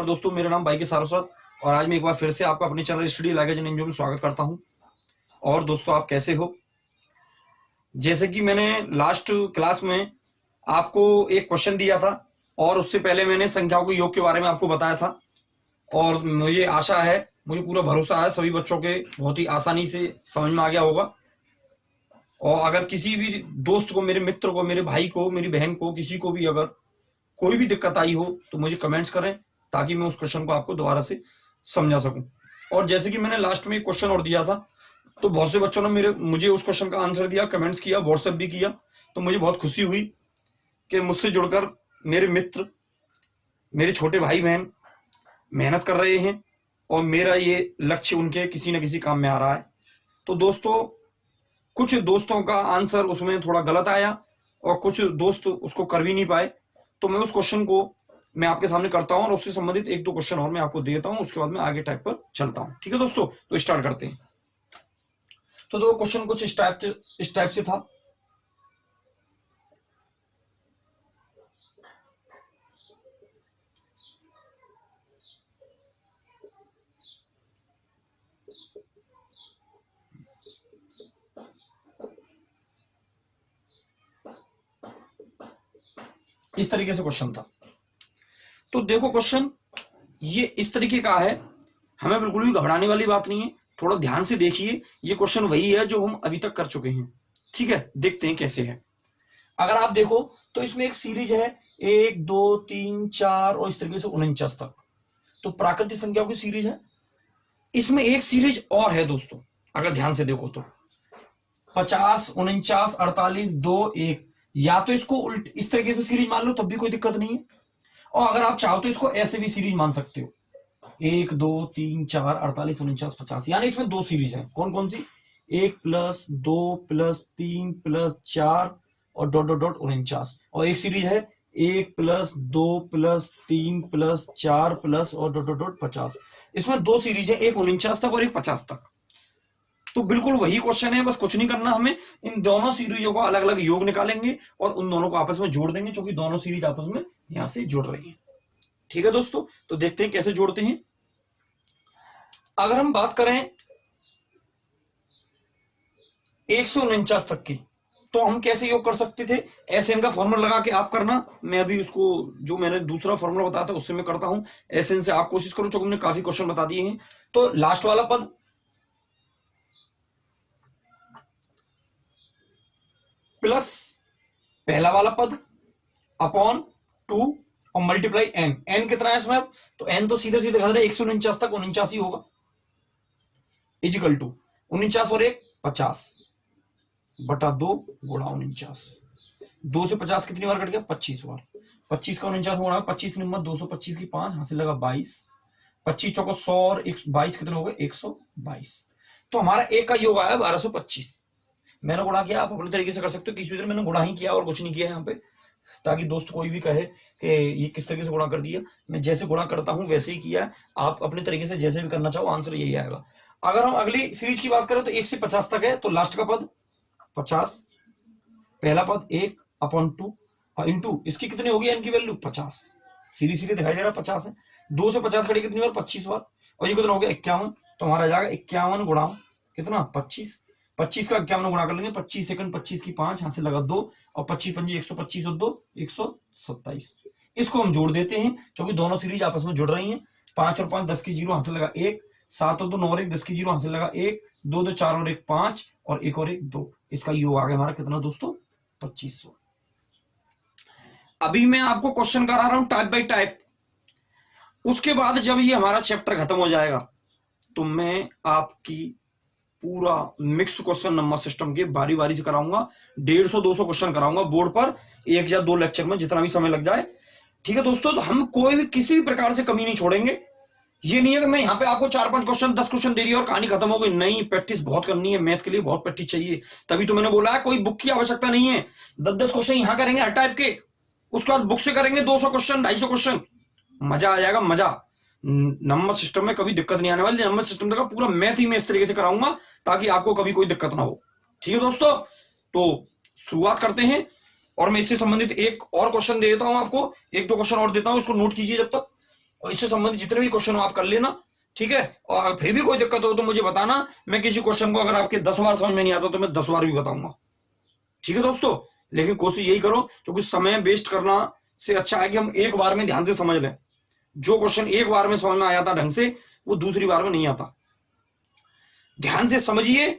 दोस्तों, मेरा नाम बाई के सारस्वत और आज मैं एक बार फिर से आपका अपने चैनल स्टडी लैंग्वेज एंड में स्वागत करता हूं। और दोस्तों, आप कैसे हो? जैसे कि मैंने लास्ट क्लास में आपको एक क्वेश्चन दिया था और उससे पहले मैंने संख्याओं के योग के बारे में आपको बताया था और मुझे आशा है, मुझे पूरा भरोसा है सभी बच्चों के बहुत ही आसानी से समझ में आ गया होगा। और अगर किसी भी दोस्त को, मेरे मित्र को, मेरे भाई को, मेरी बहन को, किसी को भी अगर कोई भी दिक्कत आई हो तो मुझे कमेंट्स करें ताकि मैं उस क्वेश्चन को आपको दोबारा से समझा सकूं। और जैसे कि मैंने लास्ट में एक क्वेश्चन और दिया था तो बहुत से बच्चों ने मुझे उस क्वेश्चन का आंसर दिया, कमेंट्स किया, व्हाट्सएप भी किया। तो मुझे बहुत खुशी हुई कि मुझसे जुड़कर मेरे मित्र, मेरे छोटे भाई बहन मेहनत कर रहे हैं और मेरा ये लक्ष्य उनके किसी न किसी काम में आ रहा है। तो दोस्तों, कुछ दोस्तों का आंसर उसमें थोड़ा गलत आया और कुछ दोस्त उसको कर भी नहीं पाए, तो मैं उस क्वेश्चन को मैं आपके सामने करता हूं और उससे संबंधित एक दो क्वेश्चन और मैं आपको देता हूं। उसके बाद मैं आगे टाइप पर चलता हूं। ठीक है दोस्तों, तो स्टार्ट करते हैं। तो दो क्वेश्चन कुछ इस टाइप से था। इस तरीके से क्वेश्चन था। तो देखो, क्वेश्चन ये इस तरीके का है, हमें बिल्कुल भी घबराने वाली बात नहीं है। थोड़ा ध्यान से देखिए, ये क्वेश्चन वही है जो हम अभी तक कर चुके हैं। ठीक है, देखते हैं कैसे है। अगर आप देखो तो इसमें एक सीरीज है 1 2 3 4 और इस तरीके से 49 तक। तो प्राकृतिक संख्याओं की सीरीज है। इसमें एक सीरीज और है दोस्तों, अगर ध्यान से देखो तो 50 49 48 2 1। या तो इसको उल्ट इस तरीके से सीरीज मान लो तब भी कोई दिक्कत नहीं है, और अगर आप चाहो तो इसको ऐसे भी सीरीज मान सकते हो 1 2 3 4 48 49 50। यानी इसमें दो सीरीज है। कौन कौन सी? 1 + 2 + 3 + 4 और डॉट डॉट डॉट 49। और एक सीरीज है 1 + 2 + 3 + 4 प्लस और डॉट डॉट डॉट 50। इसमें दो सीरीज है, एक 49 तक और एक 50 तक। तो बिल्कुल वही क्वेश्चन है, बस कुछ नहीं करना हमें। इन दोनों सीरीजों का अलग अलग योग निकालेंगे और उन दोनों को आपस में जोड़ देंगे, क्योंकि दोनों सीरीज आपस में यहां से जुड़ रही है। ठीक है दोस्तों, तो देखते हैं कैसे जोड़ते हैं। अगर हम बात करें 149 तक की, तो हम कैसे योग कर सकते थे? एसएन का फॉर्मूला लगा के आप करना। मैं अभी उसको, जो मैंने दूसरा फॉर्मूला बताया था उससे मैं करता हूं। एसएन से आप कोशिश करो, क्योंकि हमने काफी क्वेश्चन बता दिए हैं। तो लास्ट वाला पद प्लस पहला वाला पद अपॉन 2 और मल्टीप्लाई एन। एन कितना है इसमें? अब तो एन तो सीधे सीधे घर 149 तक 49 ही होगा, इजिकल टू 49 और 1 50 बटा 2 गुणा 49। 2 से 50 कितनी बार कट गया? 25 बार। 25 का 49 गुणा 25 नंबर 225 की 5 हासिल लगा 22। 25 चौको 100 और 22 कितने हो गए? 122। तो हमारा एक का योग आया 1225। मैंने गुणा किया, आप अपने तरीके से कर सकते हो। किसी तरह मैंने गुणा ही किया और कुछ नहीं किया यहाँ पे, ताकि दोस्त कोई भी कहे कि ये किस तरीके से गुणा कर दिया। मैं जैसे गुणा करता हूं वैसे ही किया। आप अपने तरीके से जैसे भी करना चाहो, आंसर यही आएगा। अगर हम अगली सीरीज की बात करें तो 1 से 50 तक है, तो लास्ट का पद 50, पहला पद 1 अपॉन 2 और इंटू इसकी कितनी होगी? एन की वैल्यू 50। सीधी सीधी दिखाई दे रहा है 50 है। 2 से 50 कटी कितनी बार? 25 बार। और ये कितना हो गया? 51। तो हमारा आ जाएगा 51 गुणा कितना? 25। 25 का 51 गुणा कर लेंगे, 25 सेकंड 25 की 5 हासिल लगा 2 और 25 पंजी 125 और 2 127। इसको हम जोड़ देते हैं, क्योंकि दोनों सीरीज आपस में जुड़ रही हैं। 5 और 5 10 की 0 हासिल लगा 1। 7 और 2 9 और 1 10 की 0 हासिल लगा 1। 2 2 4 और 1 5 और 1 और 1 2। इसका योग आ गया हमारा कितना दोस्तों? 2500। अभी मैं आपको क्वेश्चन करा रहा हूं टाइप बाई टाइप। उसके बाद जब ये हमारा चैप्टर खत्म हो जाएगा तो मैं आपकी पूरा मिक्स क्वेश्चन नंबर सिस्टम के बारी बारी से कराऊंगा। 150-200 क्वेश्चन कराऊंगा बोर्ड पर, 1 या 2 लेक्चर में, जितना भी समय लग जाए। ठीक है दोस्तों, तो हम कोई भी किसी भी प्रकार से कमी नहीं छोड़ेंगे। ये नहीं है कि मैं यहाँ पे आपको 4-5 क्वेश्चन 10 क्वेश्चन दे दिया और कहानी खत्म हो गई। नहीं, प्रैक्टिस बहुत करनी है। मैथ के लिए बहुत प्रैक्टिस चाहिए। तभी तो मैंने बोला है कोई बुक की आवश्यकता नहीं है। 10-10 क्वेश्चन यहाँ करेंगे हर टाइप के, उसके बाद बुक से करेंगे 200 क्वेश्चन 250 क्वेश्चन। मजा आ जाएगा, मजा। नंबर सिस्टम में कभी दिक्कत नहीं आने वाली। नंबर सिस्टम का पूरा मैथ ही मैं इस तरीके से कराऊंगा ताकि आपको कभी कोई दिक्कत ना हो। ठीक है दोस्तों, तो शुरुआत करते हैं। और मैं इससे संबंधित एक और क्वेश्चन दे देता हूं आपको, 1-2 क्वेश्चन और देता हूं, इसको नोट कीजिए जब तक। और इससे संबंधित जितने भी क्वेश्चन हो आप कर लेना, ठीक है। और अगर फिर भी कोई दिक्कत हो तो मुझे बताना, मैं किसी क्वेश्चन को अगर आपके 10 बार समझ में नहीं आता तो मैं 10 बार भी बताऊंगा, ठीक है दोस्तों। लेकिन कोशिश यही करो, क्योंकि समय वेस्ट करना से अच्छा है कि हम एक बार में ध्यान से समझ लें। जो क्वेश्चन एक बार में समझ में आ जाता ढंग से, वो दूसरी बार में नहीं आता। ध्यान से समझिए,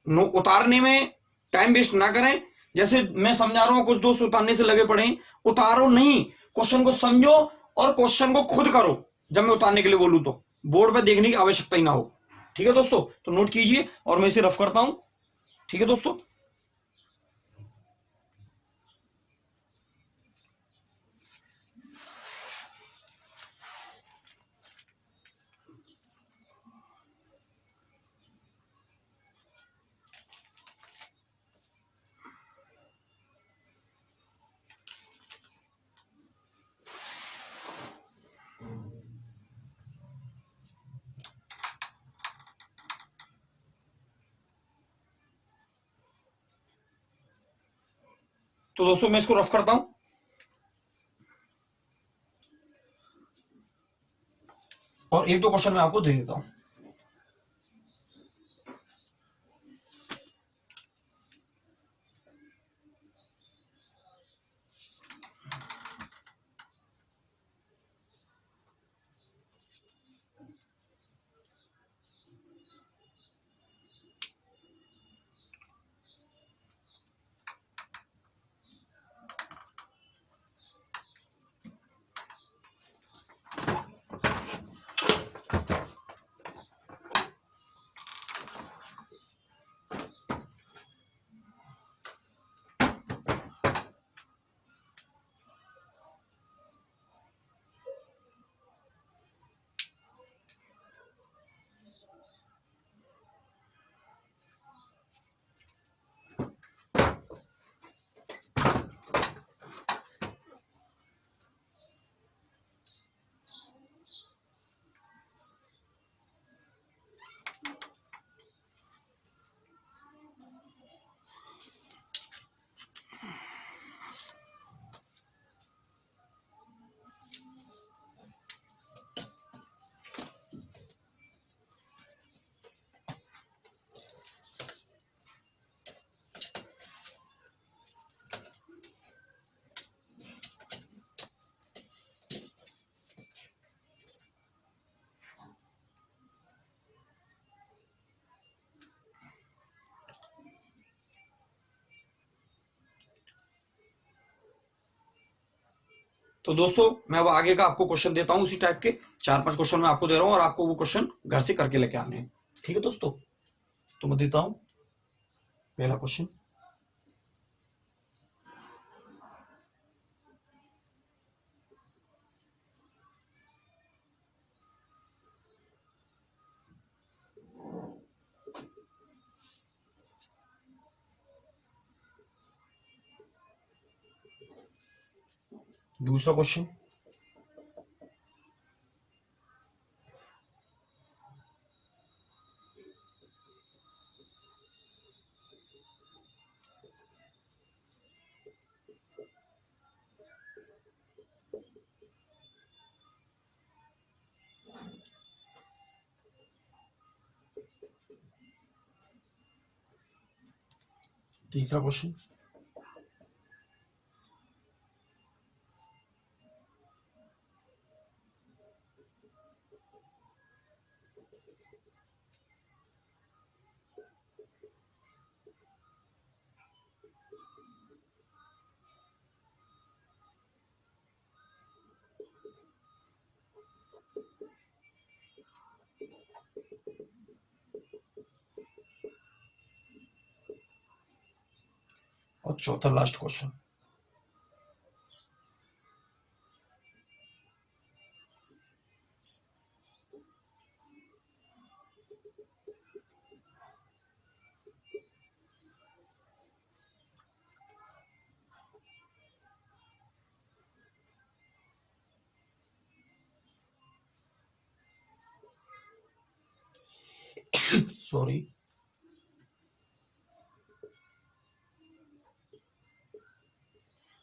उतारने में टाइम वेस्ट ना करें। जैसे मैं समझा रहा हूं, कुछ दोस्त उतारने से लगे पड़े, उतारो नहीं, क्वेश्चन को समझो और क्वेश्चन को खुद करो। जब मैं उतारने के लिए बोलूं तो बोर्ड पे देखने की आवश्यकता ही ना हो, ठीक है दोस्तों। तो नोट कीजिए और मैं इसे रफ करता हूं, ठीक है दोस्तों। तो दोस्तों मैं इसको रफ करता हूं और एक दो क्वेश्चन मैं आपको दे देता हूं। तो दोस्तों मैं अब आगे का आपको क्वेश्चन देता हूं, उसी टाइप के 4-5 क्वेश्चन मैं आपको दे रहा हूं और आपको वो क्वेश्चन घर से करके लेके आने हैं, ठीक है दोस्तों। तो मैं देता हूं पहला क्वेश्चन। दूसरा क्वेश्चन। तीसरा क्वेश्चन। और चौथा लास्ट क्वेश्चन। सॉरी।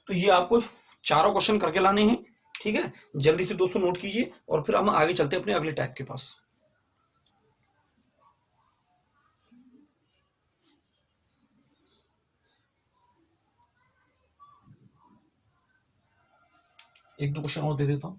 तो ये आपको चारों क्वेश्चन करके लाने हैं, ठीक है, जल्दी से दोस्तों नोट कीजिए और फिर हम आगे चलते हैं अपने अगले टाइप के पास। एक दो क्वेश्चन और दे देता हूं।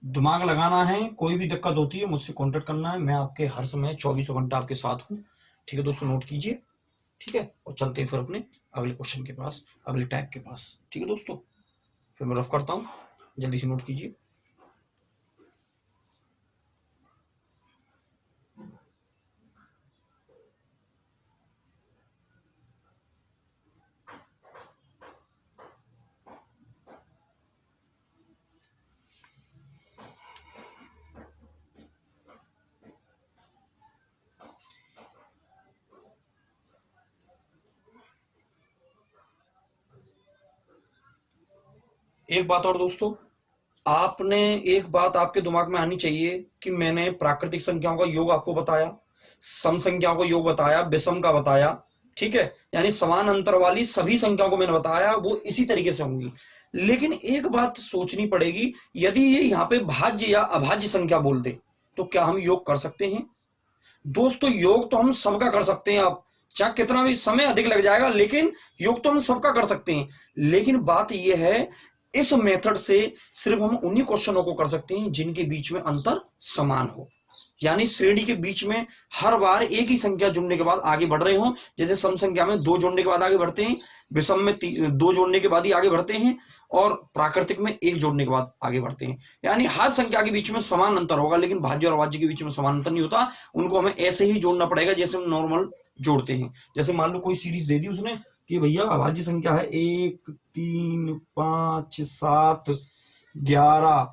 दिमाग लगाना है, कोई भी दिक्कत होती है मुझसे कांटेक्ट करना है, मैं आपके हर समय 24 घंटा आपके साथ हूँ। ठीक है दोस्तों, नोट कीजिए। ठीक है, और चलते हैं फिर अपने अगले क्वेश्चन के पास, अगले टाइप के पास। ठीक है दोस्तों, फिर मैं रफ करता हूँ, जल्दी से नोट कीजिए। एक बात और दोस्तों, आपने एक बात आपके दिमाग में आनी चाहिए कि मैंने प्राकृतिक संख्याओं का योग आपको बताया, सम संख्याओं का योग बताया, विषम का बताया। ठीक है, यानी समान अंतर वाली सभी संख्याओं को मैंने बताया, वो इसी तरीके से होंगी। लेकिन एक बात सोचनी पड़ेगी, यदि ये यहाँ पे भाज्य या अभाज्य संख्या बोल दे तो क्या हम योग कर सकते हैं? दोस्तों योग तो हम सबका कर सकते हैं, आप चाहे कितना भी समय अधिक लग जाएगा, लेकिन योग तो हम सबका कर सकते हैं। लेकिन बात यह है, इस मेथड से सिर्फ हम उन्हीं क्वेश्चनों को कर सकते हैं जिनके बीच में अंतर समान हो, यानी श्रेणी के बीच में हर बार एक ही संख्या जुड़ने के बाद आगे बढ़ रहे हो। जैसे सम संख्या में 2 जोड़ने के बाद आगे बढ़ते हैं, विषम में 2 जोड़ने के बाद ही आगे बढ़ते हैं, और प्राकृतिक में 1 जोड़ने के बाद आगे बढ़ते हैं। यानी हर संख्या के बीच में समान अंतर होगा, लेकिन भाज्य और अभाज्य के बीच में समान अंतर नहीं होता। उनको हमें ऐसे ही जोड़ना पड़ेगा जैसे हम नॉर्मल जोड़ते हैं। जैसे मान लो कोई सीरीज दे दी उसने कि भैया अभाज्य संख्या है 1 3 5 7 11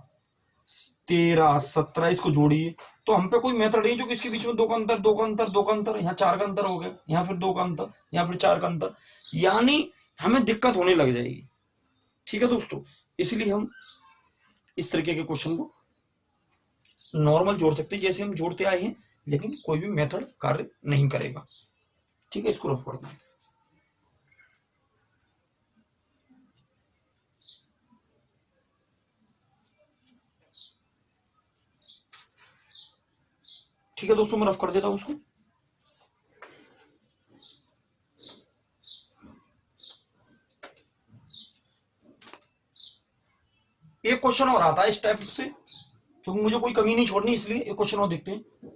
13 17, इसको जोड़िए। तो हम पे कोई मेथड नहीं जो कि इसके बीच में 2 का अंतर 2 का अंतर 2 का अंतर, यहाँ 4 का अंतर हो गया, यहाँ फिर 2 का अंतर, यहाँ फिर 4 का अंतर, यानी हमें दिक्कत होने लग जाएगी। ठीक है दोस्तों, इसलिए हम इस तरीके के क्वेश्चन को नॉर्मल जोड़ सकते हैं जैसे हम जोड़ते आए हैं, लेकिन कोई भी मेथड कार्य नहीं करेगा। ठीक है, इसको रफ करते हैं। ठीक है दोस्तों, मैं रफ कर देता हूं उसको। एक क्वेश्चन और आता है इस टाइप से, क्योंकि मुझे कोई कमी नहीं छोड़नी, इसलिए एक क्वेश्चन और देखते हैं।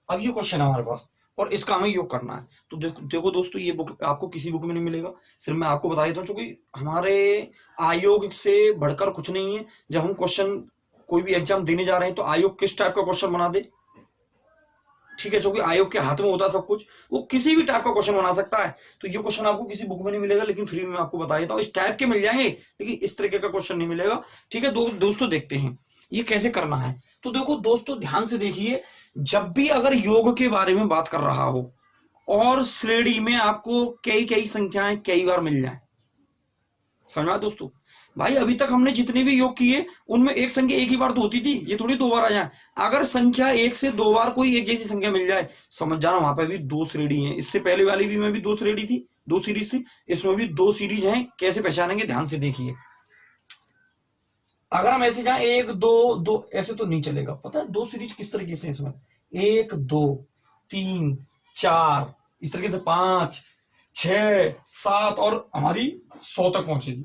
अब ये क्वेश्चन है हमारे पास और इसका हमें योग करना है। तो देखो दोस्तों, ये बुक आपको किसी बुक में नहीं मिलेगा, सिर्फ मैं आपको बता देता हूँ, क्योंकि हमारे आयोग से बढ़कर कुछ नहीं है। जब हम क्वेश्चन कोई भी एग्जाम देने जा रहे हैं तो आयोग किस टाइप का क्वेश्चन बना दे, ठीक है, क्योंकि आयोग के हाथ में होता है सब कुछ, वो किसी भी टाइप का क्वेश्चन बना सकता है। तो ये क्वेश्चन आपको किसी बुक में नहीं मिलेगा, लेकिन फ्री में आपको बता देता हूँ। इस टाइप के मिल जाएंगे, लेकिन इस तरीके का क्वेश्चन नहीं मिलेगा। ठीक है दोस्तों, देखते हैं ये कैसे करना है। तो देखो दोस्तों, ध्यान से देखिए, जब भी अगर योग के बारे में बात कर रहा हो और श्रेणी में आपको कई कई संख्याएं कई बार मिल जाए, समझ में आया दोस्तों? भाई अभी तक हमने जितने भी योग किए उनमें एक संख्या एक ही बार तो होती थी, ये थोड़ी दो बार आ जाए। अगर संख्या एक से दो बार कोई एक जैसी संख्या मिल जाए, समझ जाना वहां पे भी दो श्रेणी है। इससे पहले वाली भी में भी दो श्रेणी थी, दो सीरीज थी, इसमें भी दो सीरीज हैं। कैसे पहचानेंगे, ध्यान से देखिए। अगर हम ऐसे जाए एक दो दो, ऐसे तो नहीं चलेगा। पता है दो सीरीज किस तरीके से इसमें, एक दो तीन चार, इस तरीके से पांच छह सात, और हमारी 100 तक पहुंचेगी।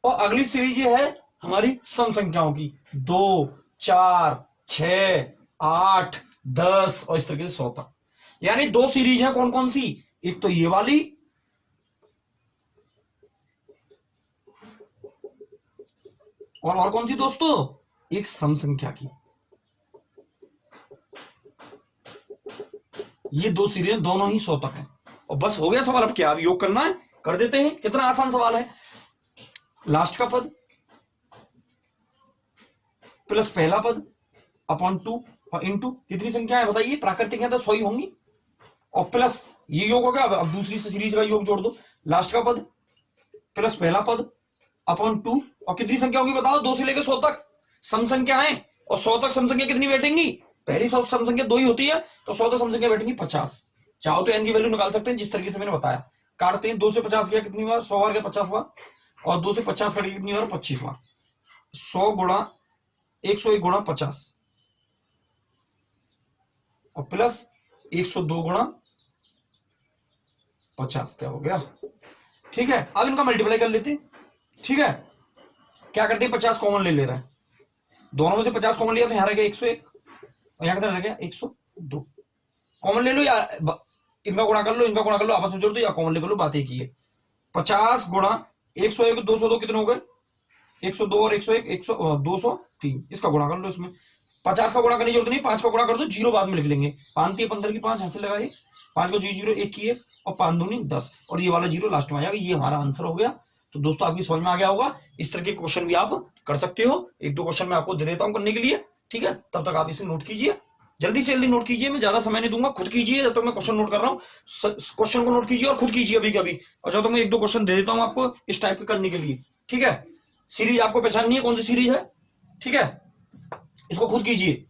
और अगली सीरीज ये है हमारी सम संख्याओं की, 2 4 6 8 10, और इस तरीके से 100 तक। यानी दो सीरीज है। कौन कौन सी, एक तो ये वाली, और कौन सी दोस्तों, एक सम संख्या की। ये दो सीरीज दोनों ही 100 तक है। और बस हो गया सवाल। अब क्या, अब योग करना है, कर देते हैं। कितना आसान सवाल है। लास्ट का पद प्लस पहला पद अपॉन 2 और इनटू कितनी संख्या है बताइए, प्राकृतिक है तो 100 ही होंगी, और प्लस ये योग हो गया। अब दूसरी सीरीज का योग जोड़ दो। लास्ट का पद प्लस पहला पद अपॉन 2, और कितनी संख्या होगी बताओ, 2 से लेकर 100 तक सम संख्या है। और 100 तक सम संख्या कितनी बैठेंगी, पहली सम संख्या 2 ही होती है, तो 100 तक सम संख्या बैठेंगी 50। चाहो तो एन की वैल्यू निकाल सकते हैं जिस तरीके से मैंने बताया। काटते हैं, 2 से 50 गया कितनी बार, 100 बार गया 50 बार, और 2 से 50 कट गया कितनी बार, 25 बार। 100 गुणा 101 गुणा 50, और प्लस 102 गुणा 50, क्या हो गया। ठीक है, अब इनका मल्टीप्लाई कर लेते हैं। ठीक है, क्या करते हैं, 50 कॉमन ले रहा है, दोनों में से 50 कॉमन लिया तो यहां रह गया 101, और यहां कितना रह गया 102। कॉमन ले लो या इनका गुणा कर लो, इनका गुणा कर लो, आपस में जोड़ दो, या कॉमन ले लो, बात एक ही है। 50 गुणा 101, 202 कितने हो गए, 102 और 101, 203। इसका गुणा कर लो, इसमें 50 का गुणा करने की जरूरत नहीं, 5 का गुणा कर दो, जीरो बाद में लिख लेंगे। 5 15 की 5 हंसे लगाए, 5 को 0 1 की 1, और 5 दूनी 10, और ये वाला जीरो लास्ट में आ जाएगा। ये हमारा आंसर हो गया। तो दोस्तों आपकी समझ में आ गया होगा। इस तरह के क्वेश्चन भी आप कर सकते हो। एक दो क्वेश्चन मैं आपको दे देता हूं करने के लिए। ठीक है, तब तक आप इसे नोट कीजिए, जल्दी से जल्दी नोट कीजिए। मैं ज्यादा समय नहीं दूंगा, खुद कीजिए जब तक मैं क्वेश्चन नोट कर रहा हूँ। क्वेश्चन को नोट कीजिए और खुद कीजिए अभी कभी, और जब तक मैं एक दो क्वेश्चन दे देता हूँ आपको इस टाइप के करने के लिए। ठीक है, सीरीज आपको पहचाननी है कौन सी सीरीज है। ठीक है, इसको खुद कीजिए।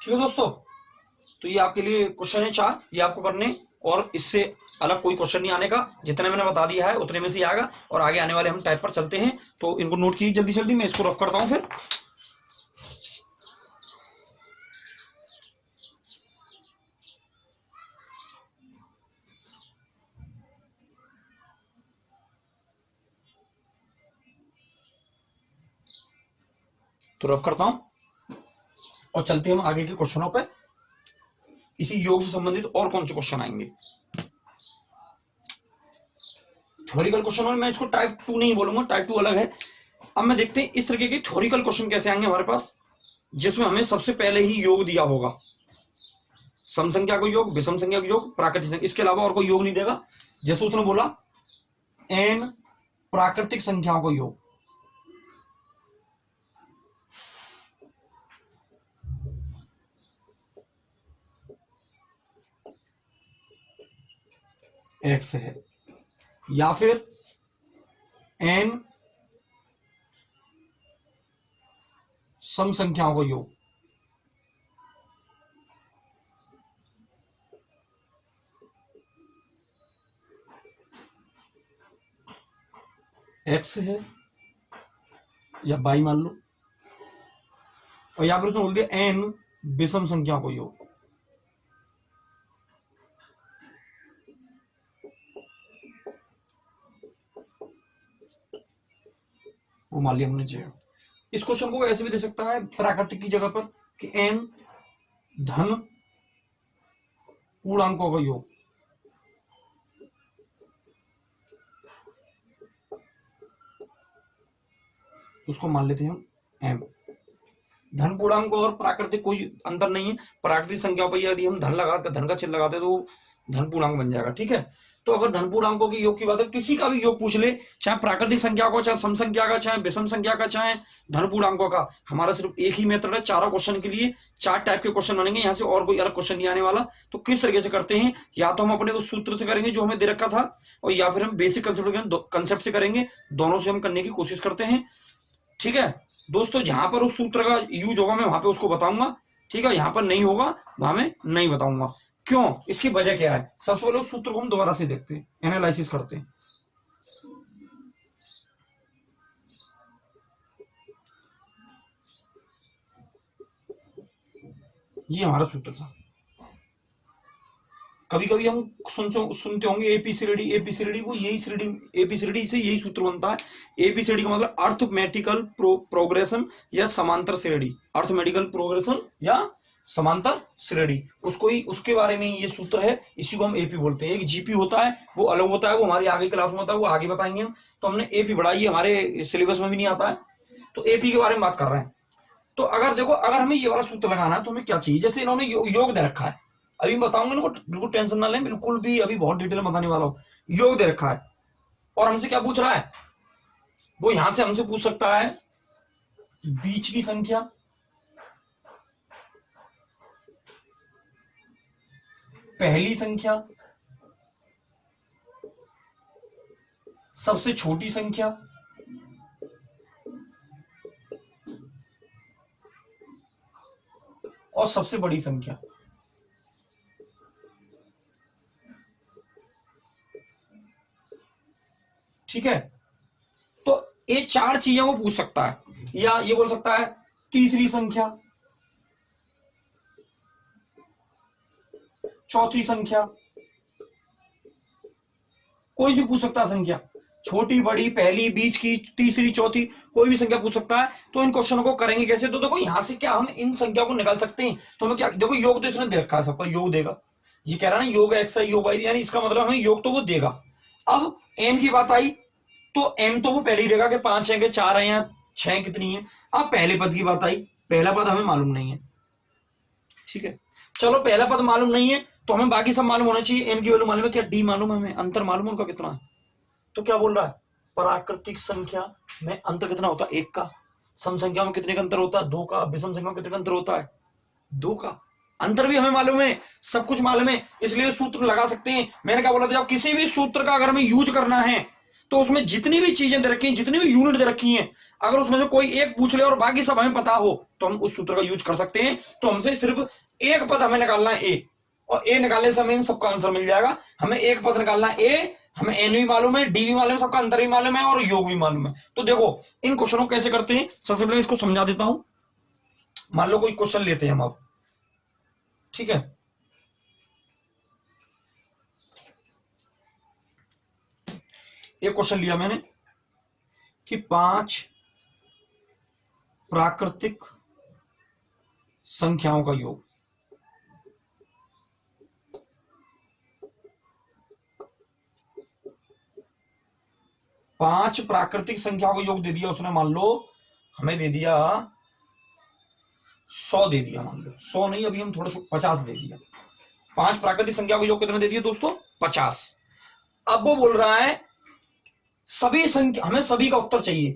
ठीक है दोस्तों, तो ये आपके लिए क्वेश्चन है 4, ये आपको करने, और इससे अलग कोई क्वेश्चन नहीं आने का। जितने मैंने बता दिया है उतने में से आएगा, और आगे आने वाले हम टाइप पर चलते हैं। तो इनको नोट कीजिए जल्दी जल्दी, मैं इसको रफ करता हूं फिर। तो रफ करता हूं और चलते हैं हम आगे के क्वेश्चनों पे। इसी योग से संबंधित और कौन से क्वेश्चन आएंगे, थ्योरिकल क्वेश्चन। और मैं इसको टाइप 2 नहीं बोलूंगा, टाइप 2 अलग है। अब मैं देखते हैं इस तरीके के थ्योरिकल क्वेश्चन कैसे आएंगे हमारे पास, जिसमें हमें सबसे पहले ही योग दिया होगा, सम संख्या को योग, विषम संख्या को योग, प्राकृतिक संख्या, इसके अलावा और कोई योग नहीं देगा। जैसे उसने बोला n प्राकृतिक संख्याओं को योग, x है, या फिर n सम संख्याओं को योग, एक्स है या बाई मान लो, और यहां पर उसने बोल दिया एन विषम संख्या को योग। वो मान लिया हमने जेड। इस क्वेश्चन को ऐसे भी दे सकता है प्राकृतिक की जगह पर कि एन धन पूर्णांकों का योग। उसको मान लेते हैं हम एम। धन पूर्णांक और प्राकृतिक कोई अंतर नहीं है। प्राकृतिक संख्या पर यदि हम धन लगाकर धन का चिन्ह लगाते तो धन पूर्णांक बन जाएगा। ठीक है, तो अगर धन पूर्णांकों की योग की बात है, किसी का भी योग पूछ ले, चाहे प्राकृतिक संख्या को, चाहे सम संख्या का, चाहे विषम संख्या का, चाहे धन पूर्णांकों का, हमारा सिर्फ एक ही मेथड है। चारों क्वेश्चन के लिए 4 टाइप के क्वेश्चन बनेंगे, यहाँ से और कोई अलग क्वेश्चन नहीं आने वाला। तो किस तरीके से करते हैं, या तो हम अपने उस सूत्र से करेंगे जो हमें दे रखा था, और या फिर हम बेसिक कंसेप्ट से करेंगे। दोनों से हम करने की कोशिश करते हैं। ठीक है दोस्तों, जहां पर उस सूत्र का यूज होगा मैं वहां पे उसको बताऊंगा। ठीक है, यहां पर नहीं होगा वहां मैं नहीं बताऊंगा। क्यों, इसकी वजह क्या है, सबसे पहले उस सूत्र को हम दोबारा से देखते हैं, एनालिसिस करते हैं। ये हमारा सूत्र था। कभी कभी हम सुनते होंगे एपीसीडी, एपीसीडी, वो यही श्रेणी, एपीसीडी से यही सूत्र बनता है। एपीसीडी का मतलब अर्थमेटिकल प्रोग्रेशन या समांतर श्रेणी, अर्थमेटिकल प्रोग्रेशन या समांतर श्रेणी, उसको ही, उसके बारे में ये सूत्र है। इसी को हम एपी बोलते हैं। एक जीपी होता है वो अलग होता है, वो हमारी आगे क्लास में होता है, वो आगे बताएंगे हम। तो हमने एपी बढ़ाई, हमारे सिलेबस में भी नहीं आता है, तो एपी के बारे में बात कर रहे हैं। तो अगर देखो, अगर हमें ये वाला सूत्र लगाना है तो हमें क्या चाहिए, जैसे इन्होंने योग दे रखा है, अभी मैं बताऊंगा इनको, बिल्कुल टेंशन ना लें, बिल्कुल भी अभी बहुत डिटेल में बताने वाला हूं। योग दे रखा है और हमसे क्या पूछ रहा है, वो यहां से हमसे पूछ सकता है बीच की संख्या, पहली संख्या, सबसे छोटी संख्या, और सबसे बड़ी संख्या। ठीक है, तो ये 4 चीजों को पूछ सकता है, या ये बोल सकता है तीसरी संख्या, चौथी संख्या, कोई भी पूछ सकता है संख्या, छोटी बड़ी, पहली, बीच की, तीसरी, चौथी, कोई भी संख्या पूछ सकता है। तो इन क्वेश्चनों को करेंगे कैसे, तो देखो यहां से क्या हम इन संख्या को निकाल सकते हैं। तो हमें क्या, देखो योग तो इसने दे रखा है, सबका योग देगा, ये कह रहा है ना योग एक्स है योग वाई, यानी इसका मतलब हमें योग तो वो देगा। अब एम की बात आई तो एम तो वो पहले ही देगा कि 5 है कि 4 है या 6 कितनी है। अब पहले पद की बात आई, पहला पद हमें मालूम नहीं है। ठीक है, चलो पहला पद मालूम नहीं है तो हमें बाकी सब मालूम होना चाहिए। एन की वैल्यू मालूम है, क्या डी मालूम है, हमें अंतर मालूम है उनका कितना है। तो क्या बोल रहा है, प्राकृतिक संख्या में अंतर कितना होता है, 1 का। सम संख्या में कितने का अंतर होता है, 2 का। विषम संख्या में कितने का अंतर होता है, 2 का। अंतर भी हमें मालूम है, सब कुछ मालूम है, इसलिए सूत्र लगा सकते हैं। मैंने क्या बोला था, जब किसी भी सूत्र का अगर हमें यूज करना है तो उसमें जितनी भी चीजें दे रखी हैं, जितनी भी यूनिट दे रखी हैं, अगर उसमें से कोई एक पूछ ले और बाकी सब हमें पता हो तो हम उस सूत्र का यूज कर सकते हैं। तो हमसे सिर्फ एक पद हमें निकालना है ए, और ए निकालने से हमें सबका आंसर मिल जाएगा। हमें एक पद निकालना है ए, हमें एन भी मालूम है, डी भी मालूम है, सबका अंतर भी मालूम है, और योग भी मालूम है। तो देखो इन क्वेश्चनों को कैसे करते हैं, सबसे पहले इसको समझा देता हूं। मान लो कोई क्वेश्चन लेते हैं हम अब, ठीक है, एक क्वेश्चन लिया मैंने कि 5 प्राकृतिक संख्याओं का योग। पांच प्राकृतिक संख्याओं का योग दे दिया उसने, मान लो हमें दे दिया 100 दे दिया, मान लो 100 नहीं, अभी हम थोड़ा 50 दे दिया। 5 प्राकृतिक संख्या को योग कितने दे दिया दोस्तों, 50। अब वो बोल रहा है सभी संख्या, हमें सभी का उत्तर चाहिए।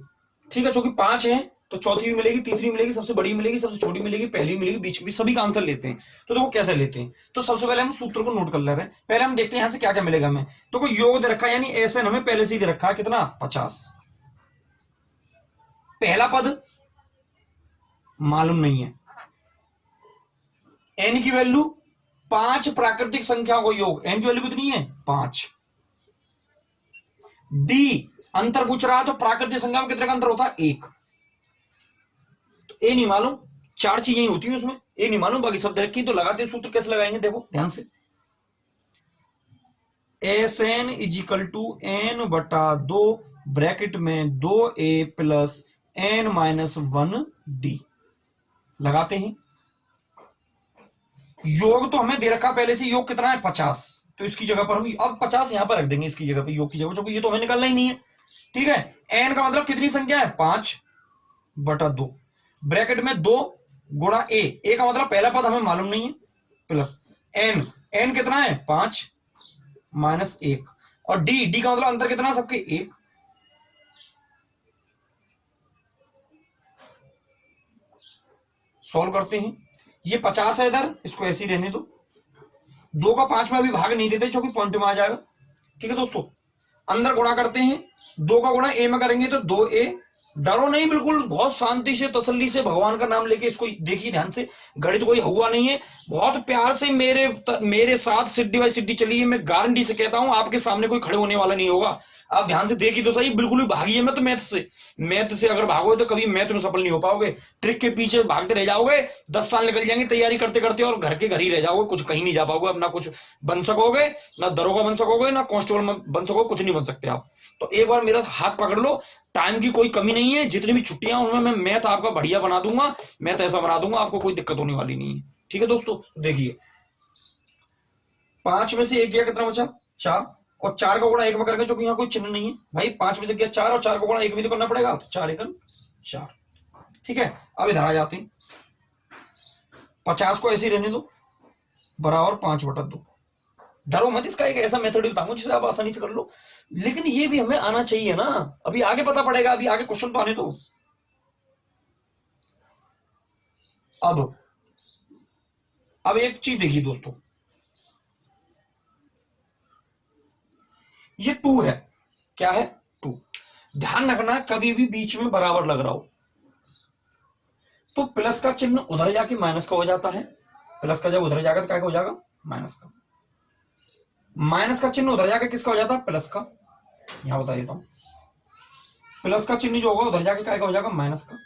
ठीक है, चूंकि 5 है तो चौथी भी मिलेगी, तीसरी मिलेगी, सबसे बड़ी मिलेगी, सबसे छोटी मिलेगी, पहली मिलेगी, बीच की भी, सभी का आंसर लेते हैं। तो देखो कैसे लेते हैं, तो सबसे पहले हम सूत्र को नोट कर ले रहे हैं। पहले हम देखते हैं यहां से क्या क्या मिलेगा हमें। तो कोई योग दे रखा है, यानी एसएन हमें पहले से ही दे रखा है, कितना, 50। पहला पद मालूम नहीं है, एन की वैल्यू 5 प्राकृतिक संख्याओं को योग, एन की वैल्यू कितनी है, 5। डी अंतर पूछ रहा है तो प्राकृतिक संख्या में कितने का अंतर होता है? 1। तो ए नहीं मालूम, 4 चीजें ही होती है उसमें, ए नहीं मालूम, बाकी सब दे रखी। तो लगाते हैं सूत्र, कैसे लगाएंगे देखो ध्यान से। S N is equal to N बटा 2 ब्रैकेट में 2a plus N minus 1d। लगाते हैं। योग तो हमें दे रखा पहले से, योग कितना है? 50। तो इसकी जगह पर हम अब 50 यहां पर रख देंगे, इसकी जगह पे, योग की जगह, क्योंकि ये तो हमें निकालना ही नहीं है। ठीक है, एन का मतलब कितनी संख्या है? 5 बटा 2 ब्रैकेट में 2 गुणा ए का मतलब पहला पद हमें मालूम नहीं है, प्लस एन कितना है? 5 माइनस 1, और डी का मतलब अंतर कितना सबके? 1। सॉल्व करते हैं। ये 50 है इधर, इसको ऐसे ही रहने दो। 2 का 5 में अभी भाग नहीं देते क्योंकि पॉइंट में आ जाएगा। ठीक है दोस्तों, अंदर गुणा करते हैं। 2 का गुणा ए में करेंगे तो 2a। डरो नहीं, बिल्कुल बहुत शांति से तसल्ली से भगवान का नाम लेके इसको देखिए ध्यान से। गणित कोई हुआ नहीं है, बहुत प्यार से मेरे साथ सिद्धि बाई सिद्धि चलिए। मैं गारंटी से कहता हूं आपके सामने कोई खड़े होने वाला नहीं होगा। आप ध्यान से देखिए तो सही, बिल्कुल भी भागिए मत मैथ से अगर भागोगे तो कभी मैथ में सफल नहीं हो पाओगे। ट्रिक के पीछे भागते रह जाओगे, 10 साल निकल जाएंगे तैयारी करते करते, और घर के घर ही रह जाओगे, कुछ कहीं नहीं जा पाओगे। अपना कुछ बन सकोगे ना, दरोगा बन सकोगे ना, कांस्टेबल बन सकोगे, कुछ नहीं बन सकते आप। तो एक बार मेरा हाथ पकड़ लो, टाइम की कोई कमी नहीं है। जितनी भी छुट्टियां उनमें मैं मैथ आपका बढ़िया बना दूंगा, मैथ ऐसा बना दूंगा आपको कोई दिक्कत होने वाली नहीं है। ठीक है दोस्तों, देखिए 5 में से 1 गया, कितना बचा? 4, और 4 का गुणा 1 में करेंगे क्योंकि यहाँ कोई चिन्ह नहीं है भाई। 5 में से गया 4, और 4 का गुणा 1 में तो करना पड़ेगा, तो 4 एकम 4। ठीक है, अब इधर आ जाते हैं। 50 को ऐसे ही रहने दो, बराबर 5 बटा 2। डरो मत, इसका एक ऐसा मेथड बताऊंगा जिसे आप आसानी से कर लो, लेकिन ये भी हमें आना चाहिए ना। अभी आगे पता पड़ेगा, अभी आगे क्वेश्चन तो आने दो। अब एक चीज देखिए दोस्तों, ये 2 है। क्या है? 2। ध्यान रखना कभी भी बीच में बराबर लग रहा हो तो प्लस का चिन्ह उधर जाके माइनस का हो जाता है। प्लस का जब उधर जाएगा तो क्या हो जाएगा? माइनस का। माइनस का चिन्ह उधर जाके किसका हो जाता है? प्लस का। यहां बता देता हूं, प्लस का चिन्ह जो होगा उधर जाके क्या हो जाएगा? माइनस का।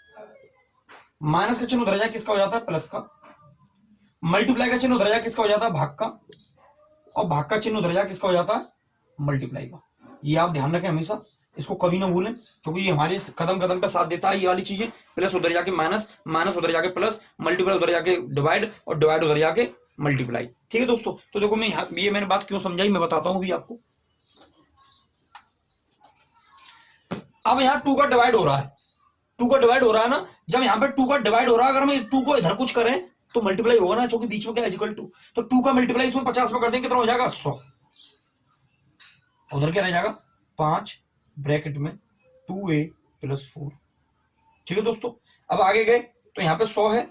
माइनस का चिन्ह उधर जाके किसका हो जाता है? प्लस का। मल्टीप्लाई का चिन्ह उधर जाके किसका हो जाता है? भाग का। और भाग का चिन्ह उधर जाके किसका हो जाता है? मल्टीप्लाई का। ये आप ध्यान रखें हमेशा, इसको कभी ना भूलें, क्योंकि ये हमारे कदम कदम पे साथ देता है ये वाली चीजें। प्लस उधर जाके माइनस, माइनस उधर जाके प्लस, मल्टीप्लाई उधर जाके डिवाइड, और डिवाइड उधर जाके मल्टीप्लाई। ठीक है दोस्तों, तो देखो मैं ये मैंने बात क्यों समझाई मैं बताता हूं भी आपको। अब यहाँ 2 का डिवाइड हो रहा है, 2 का डिवाइड हो रहा है ना। जब यहाँ पे 2 का डिवाइड हो रहा है, अगर हम 2 को इधर कुछ करें तो मल्टीप्लाई होगा ना, क्योंकि बीच में क्या इक्वल टू। तो 2 का मल्टीप्लाई इसमें 50 में कर देंगे, कितना हो जाएगा? 100। उधर क्या रह जाएगा? 5 ब्रैकेट में 2a प्लस 4। ठीक है दोस्तों, अब आगे गए तो यहाँ पे 100 है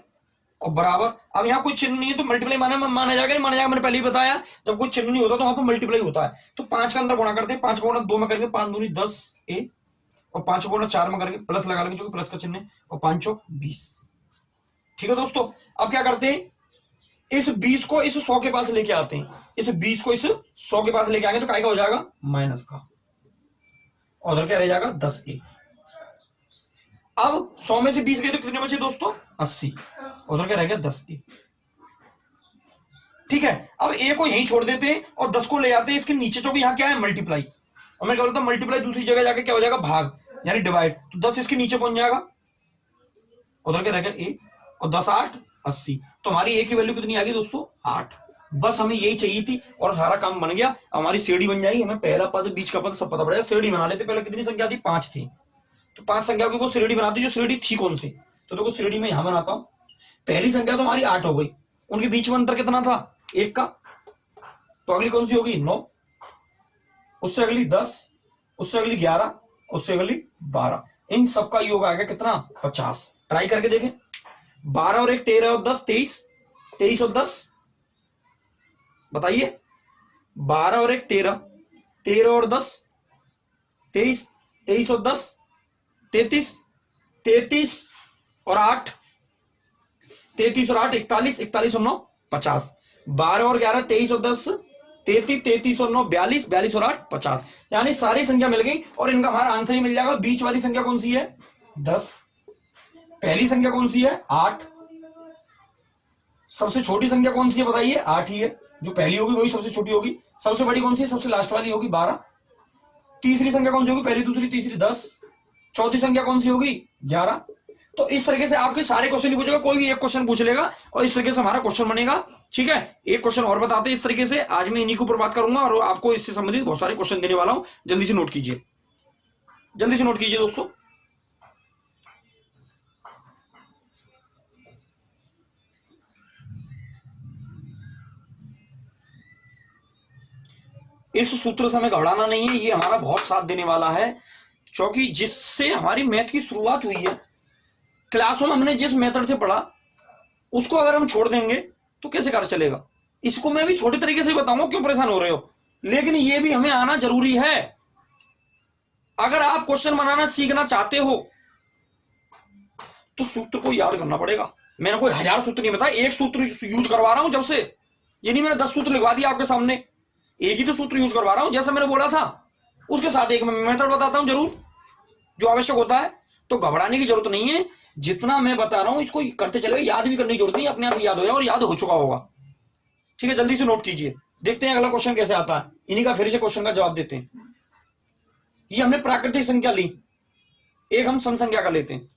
और बराबर। अब यहाँ कोई चिन्ह नहीं है तो मल्टीप्लाई माना जाएगा नहीं माना जाएगा, मैंने पहले ही बताया। जब कोई चिन्ह नहीं होता तो वहां पर मल्टीप्लाई होता है। तो 5 का अंदर गुणा करते हैं, 5 का गुणा 2 में करेंगे, 5 दूनी 10a, और 5 का गुणा 4 में करेंगे, प्लस लगा लेंगे क्योंकि प्लस का चिन्ह है, और 5 20। ठीक है दोस्तों, अब क्या करते हैं? इस 20 को इस 100 के पास लेके आते हैं। इस 20 को इस 100 के पास लेके आएंगे तो क्या हो जाएगा? माइनस का। और उधर क्या रह जाएगा? 10a। अब 100 में से 20 गए तो कितने बचे दोस्तों? 80। उधर क्या रह गया? 10a। ठीक है, अब a को यहीं छोड़ देते हैं और 10 को ले आते हैं इसके नीचे, जो कि यहाँ क्या है? मल्टीप्लाई। और मैं क्या बोलता हूं? मल्टीप्लाई दूसरी जगह जाके क्या हो जाएगा? भाग, यानी डिवाइड। तो 10 इसके नीचे पहुंच जाएगा, उधर क्या रह गया? a, और 10 8 80। तो हमारी a की वैल्यू कितनी आ गई दोस्तों? 8। बस हमें यही चाहिए थी और सारा काम बन गया। हमारी सीढ़ी बन जाएगी, हमें पहला पद बीच का पद सब पता पड़ेगा। सीढ़ी बना लेते। पहले कितनी संख्या थी? 5 थी, तो 5 संख्या की वो सीढ़ी बनाती, जो सीढ़ी थी कौन सी? तो देखो सीढ़ी में यहां बनाता हूं। पहली संख्या तो हमारी 8 हो गई, उनके बीच में अंतर कितना था? 1 का। तो अगली कौन सी होगी? 9, उससे अगली 10, उससे अगली 11, उससे अगली 12। इन सबका योग आ गया कितना? 50। ट्राई करके देखें। 12 और 1 13 और 10 23, 23 और 10 बताइए। 12 और 1 13, 13 और 10 23, 23 और 10 33, 33 और 8 41, 41 और 9 50। 12 और 11 23 और 10 33, 33 और 9 42, 42 और 8 50, यानी सारी संख्या मिल गई और इनका हमारा आंसर ही मिल जाएगा। बीच वाली संख्या कौन सी है? 10। पहली संख्या कौन सी है? 8। सबसे छोटी संख्या कौन सी है बताइए? 8 ही है, जो पहली होगी वही सबसे छोटी होगी। सबसे बड़ी कौन सी है? सबसे लास्ट वाली होगी 12। तीसरी संख्या कौन सी होगी? पहली, दूसरी, तीसरी 10। चौथी संख्या कौन सी होगी? 11। तो इस तरीके से आपके सारे क्वेश्चन नहीं पूछेगा, कोई भी एक क्वेश्चन पूछ लेगा और इस तरीके से हमारा क्वेश्चन बनेगा। ठीक है, एक क्वेश्चन और बताते हैं इस तरीके से, आज मैं इन्हीं के ऊपर बात करूंगा और आपको इससे संबंधित बहुत सारे क्वेश्चन देने वाला हूं। जल्दी से नोट कीजिए, जल्दी से नोट कीजिए दोस्तों। इस सूत्र से हमें घबराना नहीं है, ये हमारा बहुत साथ देने वाला है, क्योंकि जिससे हमारी मैथ की शुरुआत हुई है, क्लासों में हमने जिस मेथड से पढ़ा उसको अगर हम छोड़ देंगे तो कैसे कार्य चलेगा। इसको मैं भी छोटे तरीके से बताऊंगा, क्यों परेशान हो रहे हो, लेकिन ये भी हमें आना जरूरी है। अगर आप क्वेश्चन बनाना सीखना चाहते हो तो सूत्र को याद करना पड़ेगा। मैंने कोई 1000 सूत्र नहीं बताया, एक सूत्र यूज करवा रहा हूं जब से, ये नहीं मैंने 10 सूत्र लिखवा दिया आपके सामने, एक ही तो सूत्र यूज करवा रहा हूं जैसा मैंने बोला था, उसके साथ एक मेथड बताता हूं जरूर जो आवश्यक होता है। तो घबराने की जरूरत नहीं है, जितना मैं बता रहा हूं इसको करते चले, याद भी करने की जरूरत नहीं, अपने आप याद हो जाए और याद हो चुका होगा। ठीक है, जल्दी से नोट कीजिए, देखते हैं अगला क्वेश्चन कैसे आता है। इन्हीं का फिर से क्वेश्चन का जवाब देते हैं। ये हमने प्राकृतिक संख्या ली, एक हम सम संख्या का लेते हैं,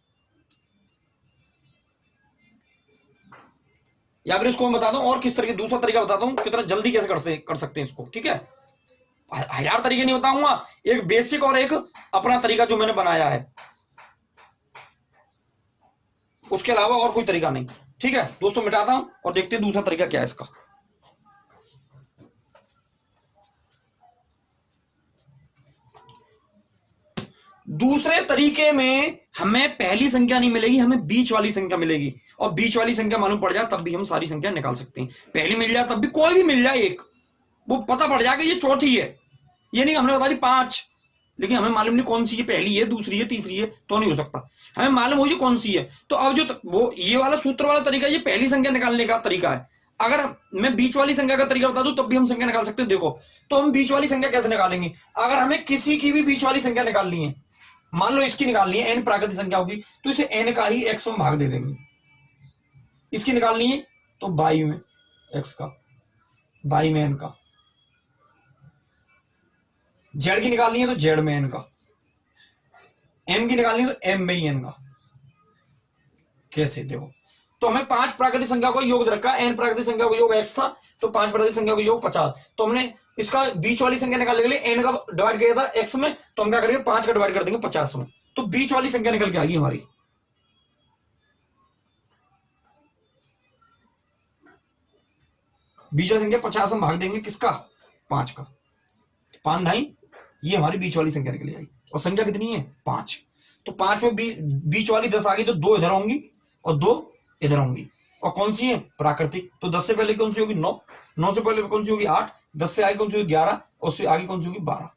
या फिर इसको मैं बताता हूं और किस तरीके, दूसरा तरीका बताता हूं कितना जल्दी कैसे कर सकते हैं इसको। ठीक है, 1000 तरीके नहीं बताऊंगा, एक बेसिक और एक अपना तरीका जो मैंने बनाया है, उसके अलावा और कोई तरीका नहीं। ठीक है दोस्तों, मिटाता हूं और देखते हैं दूसरा तरीका क्या है इसका। दूसरे तरीके में हमें पहली संख्या नहीं मिलेगी, हमें बीच वाली संख्या मिलेगी, और बीच वाली संख्या मालूम पड़ जाए तब भी हम सारी संख्या निकाल सकते हैं। पहली मिल जाए तब भी, कोई भी मिल जाए एक, वो पता पड़ जाएगा ये चौथी है, ये नहीं हमने बता दी 5, लेकिन हमें मालूम नहीं कौन सी है, पहली है, दूसरी है, तीसरी है, तो नहीं हो सकता। हमें मालूम हो कौन सी है, तो अब जो वो ये वाला सूत्र वाला तरीका, ये पहली संख्या निकालने का तरीका है। अगर मैं बीच वाली संख्या का तरीका बता दूं तब भी हम संख्या निकाल सकते हैं। देखो, तो हम बीच वाली संख्या कैसे निकालेंगे? अगर हमें किसी की भी बीच वाली संख्या निकालनी है, मान लो इसकी निकालनी है, n प्राकृतिक संख्या होगी, तो इसे n का ही x में भाग दे देंगे। इसकी निकालनी है तो बाई में x का, बाई में n का। z की निकालनी है तो z में n का, m की निकालनी है तो m में ही n का। कैसे? देखो, तो हमें 5 प्राकृतिक संख्या का योग दे रखा है, n प्राकृतिक संख्या का योग x था, तो 5 प्राकृतिक संख्या का योग 50। तो हमने इसका बीच वाली संख्या निकालने के लिए n का डिवाइड किया था x में, तो हम क्या करेंगे 5 का डिवाइड कर देंगे 50 में, तो बीच वाली संख्या निकल के आ गई हमारी। बीच वाली संख्या 50 में भाग देंगे किसका? 5 का, 5 ढाई, ये हमारी बीच वाली संख्या निकल आई। और संख्या कितनी है? 5। तो 5 में बीच वाली 10 आ गई, तो 2 इधर होंगी और 2 इधर होंगी। और कौन सी है? प्राकृतिक। तो 10 से पहले कौन सी होगी? 9, 9 से पहले कौन सी होगी? 8, 10 से आगे कौन सी होगी? 11, और उससे आगे कौन सी होगी? 12।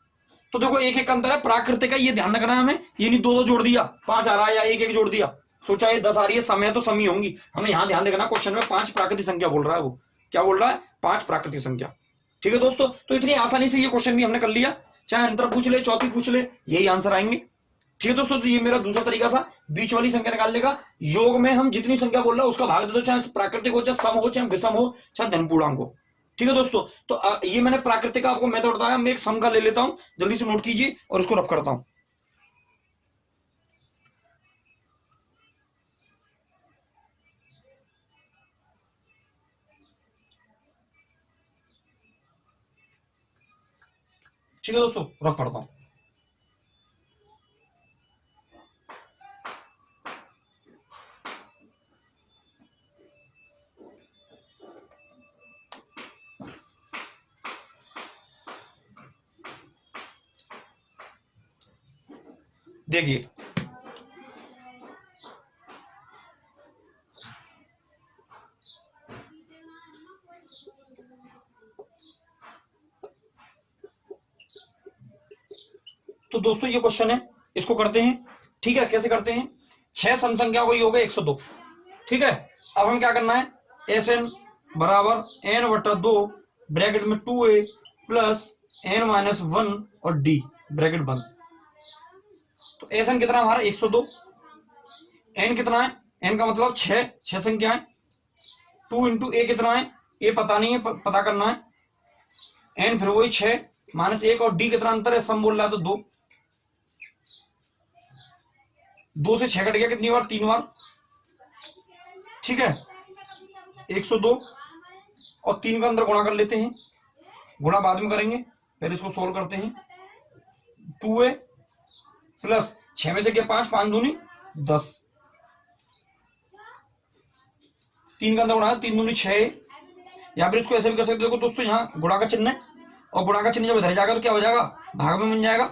तो देखो एक एक अंतर है प्राकृतिक का, ये ध्यान रखना है हमें, ये नहीं 2 जोड़ दिया 5 आ रहा है, या एक जोड़ दिया, सोचा ये 10 आ रही है, समय तो समी होंगी। हमें यहां ध्यान देना, क्वेश्चन में 5 प्राकृतिक संख्या बोल रहा है, वो क्या बोल रहा है? 5 प्राकृतिक संख्या। ठीक है दोस्तों, तो इतनी आसानी से ये क्वेश्चन भी हमने कर लिया, चाहे अंतर पूछ ले, चौथी पूछ ले, यही आंसर आएंगे। ठीक है दोस्तों, तो ये मेरा दूसरा तरीका था बीच वाली संख्या निकालने का। योग में हम जितनी संख्या बोल रहे हैं उसका भाग दे दो, चाहे प्राकृतिक हो, चाहे सम हो, चाहे विषम हो, चाहे धनपूर्णांक हो। ठीक है दोस्तों, तो ये मैंने प्राकृतिक का आपको मेथड बताया। मैं एक सम का ले लेता हूं, जल्दी से नोट कीजिए और इसको रफ करता हूं। ठीक है दोस्तों, रफ करता हूं। देखिए, तो दोस्तों ये क्वेश्चन है, इसको करते हैं। ठीक है, कैसे करते हैं? 6 सम संख्याओं का योग है 102। ठीक है, अब हम क्या करना है? एस एन बराबर n/2 ब्रैकेट में 2a प्लस n माइनस 1 और d ब्रैकेट बंद। तो एन कितना हमारा 102। n कितना है, n का मतलब 6 संख्या है। 2 इंटू ए कितना है, ए पता नहीं है, पता करना है। n फिर वही 6 माइनस 1 और d कितना अंतर है, सम बोल रहा है तो 2। 2 से 6 कट गया कितनी बार, 3 बार। ठीक है, 102 और 3 का अंदर गुणा कर लेते हैं, गुणा बाद में करेंगे, पहले इसको सोल्व करते हैं। 2a प्लस 6 में से क्या 5, 5 दूनी 10, 3 का अंदर गुणा, 3 दूनी 6। या फिर इसको ऐसे भी कर सकते हो, देखो दोस्तों यहाँ गुणा का चिन्ह है और गुणा का चिन्ह जब इधर जाएगा तो क्या हो जाएगा, भाग में बन जाएगा।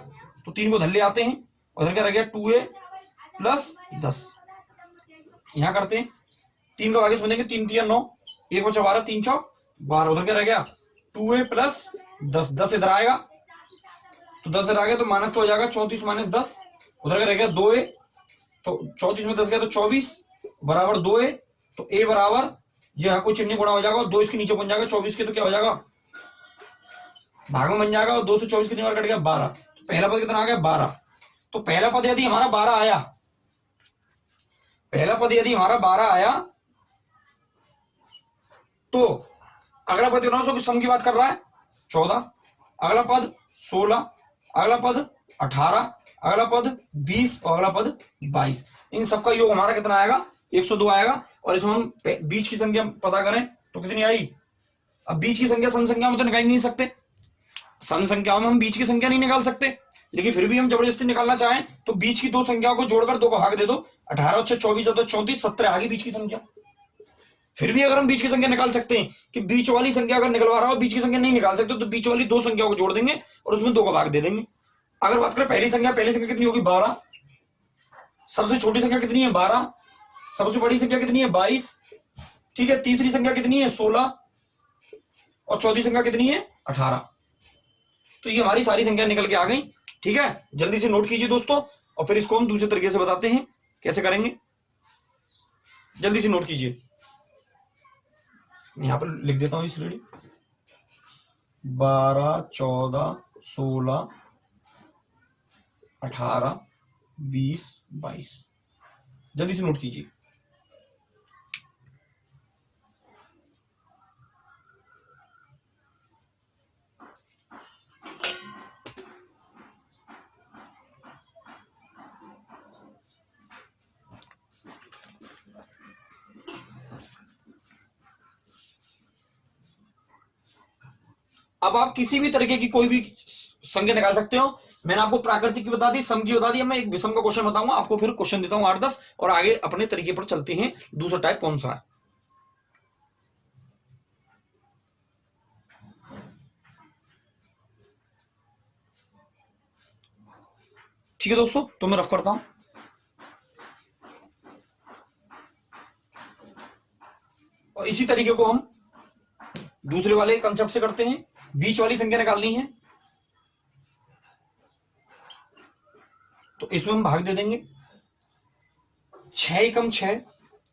तो 3 को धर ले आते हैं और इधर क्या रह गया 2a प्लस 10। यहां करते हैं, 3 को आगे समझेंगे, 3 3 9, 1 बचा 12, 3 चौक 12। उधर क्या रह गया 2a प्लस 10, 10 इधर आएगा तो 10 इधर आ गया तो माइनस का हो जाएगा 34 माइनस 10। उधर क्या रह गया 2a, तो 34 में 10 गया तो 24 बराबर 2a। तो a बराबर जो यहाँ कोई चिन्ह गुणा हो जाएगा और 2 इसके नीचे बन जाएगा 24 के, तो क्या हो जाएगा भाग में बन जाएगा। और 2 से 24 कितनी बार कट गया 12। तो पहला पद कितना आ गया 12। तो पहला पद यदि हमारा 12 आया, पहला पद यदि हमारा 12 आया तो अगला पद कितना, सो सम की बात कर रहा है 14, अगला पद 16, अगला पद 18, अगला पद 20 और अगला पद 22। इन सबका योग हमारा कितना आएगा 102 आएगा। और इसमें हम बीच की संख्या पता करें तो कितनी आई। अब बीच की संख्या सम संख्या में तो निकाल नहीं सकते, सम संख्याओं में हम बीच की संख्या नहीं निकाल सकते, लेकिन फिर भी हम जबरदस्ती निकालना चाहें तो बीच की 2 संख्याओं को जोड़कर 2 का भाग दे दो। 18 और 6 24 होता है 34, 17 आ गई बीच की संख्या। फिर भी अगर हम बीच की संख्या निकाल सकते हैं कि बीच वाली संख्या अगर निकलवा रहा हो, बीच की संख्या नहीं निकाल सकते तो बीच वाली 2 संख्याओं को जोड़ देंगे और उसमें 2 का भाग दे देंगे। अगर बात करें पहली संख्या कितनी होगी 12, सबसे छोटी संख्या कितनी है 12, सबसे बड़ी संख्या कितनी है 22। ठीक है, तीसरी संख्या कितनी है 16 और चौथी संख्या कितनी है 18। तो ये हमारी सारी संख्या निकल के आ गई। ठीक है, जल्दी से नोट कीजिए दोस्तों, और फिर इसको हम दूसरे तरीके से बताते हैं कैसे करेंगे। जल्दी से नोट कीजिए, यहां पर लिख देता हूं इस रेडी। 12 14 16 18 20 22। जल्दी से नोट कीजिए। अब आप किसी भी तरीके की कोई भी संख्या निकाल सकते हो। मैंने आपको प्राकृतिक की बता दी, सम की बता दी। मैं एक विषम का क्वेश्चन बताऊंगा आपको, फिर क्वेश्चन देता हूं 8-10 और आगे अपने तरीके पर चलते हैं। दूसरा टाइप कौन सा है, ठीक है दोस्तों, तो मैं रफ करता हूं। और इसी तरीके को हम दूसरे वाले कंसेप्ट से करते हैं। बीच वाली संख्या निकालनी है तो इसमें हम भाग दे देंगे। 6 एकम 6,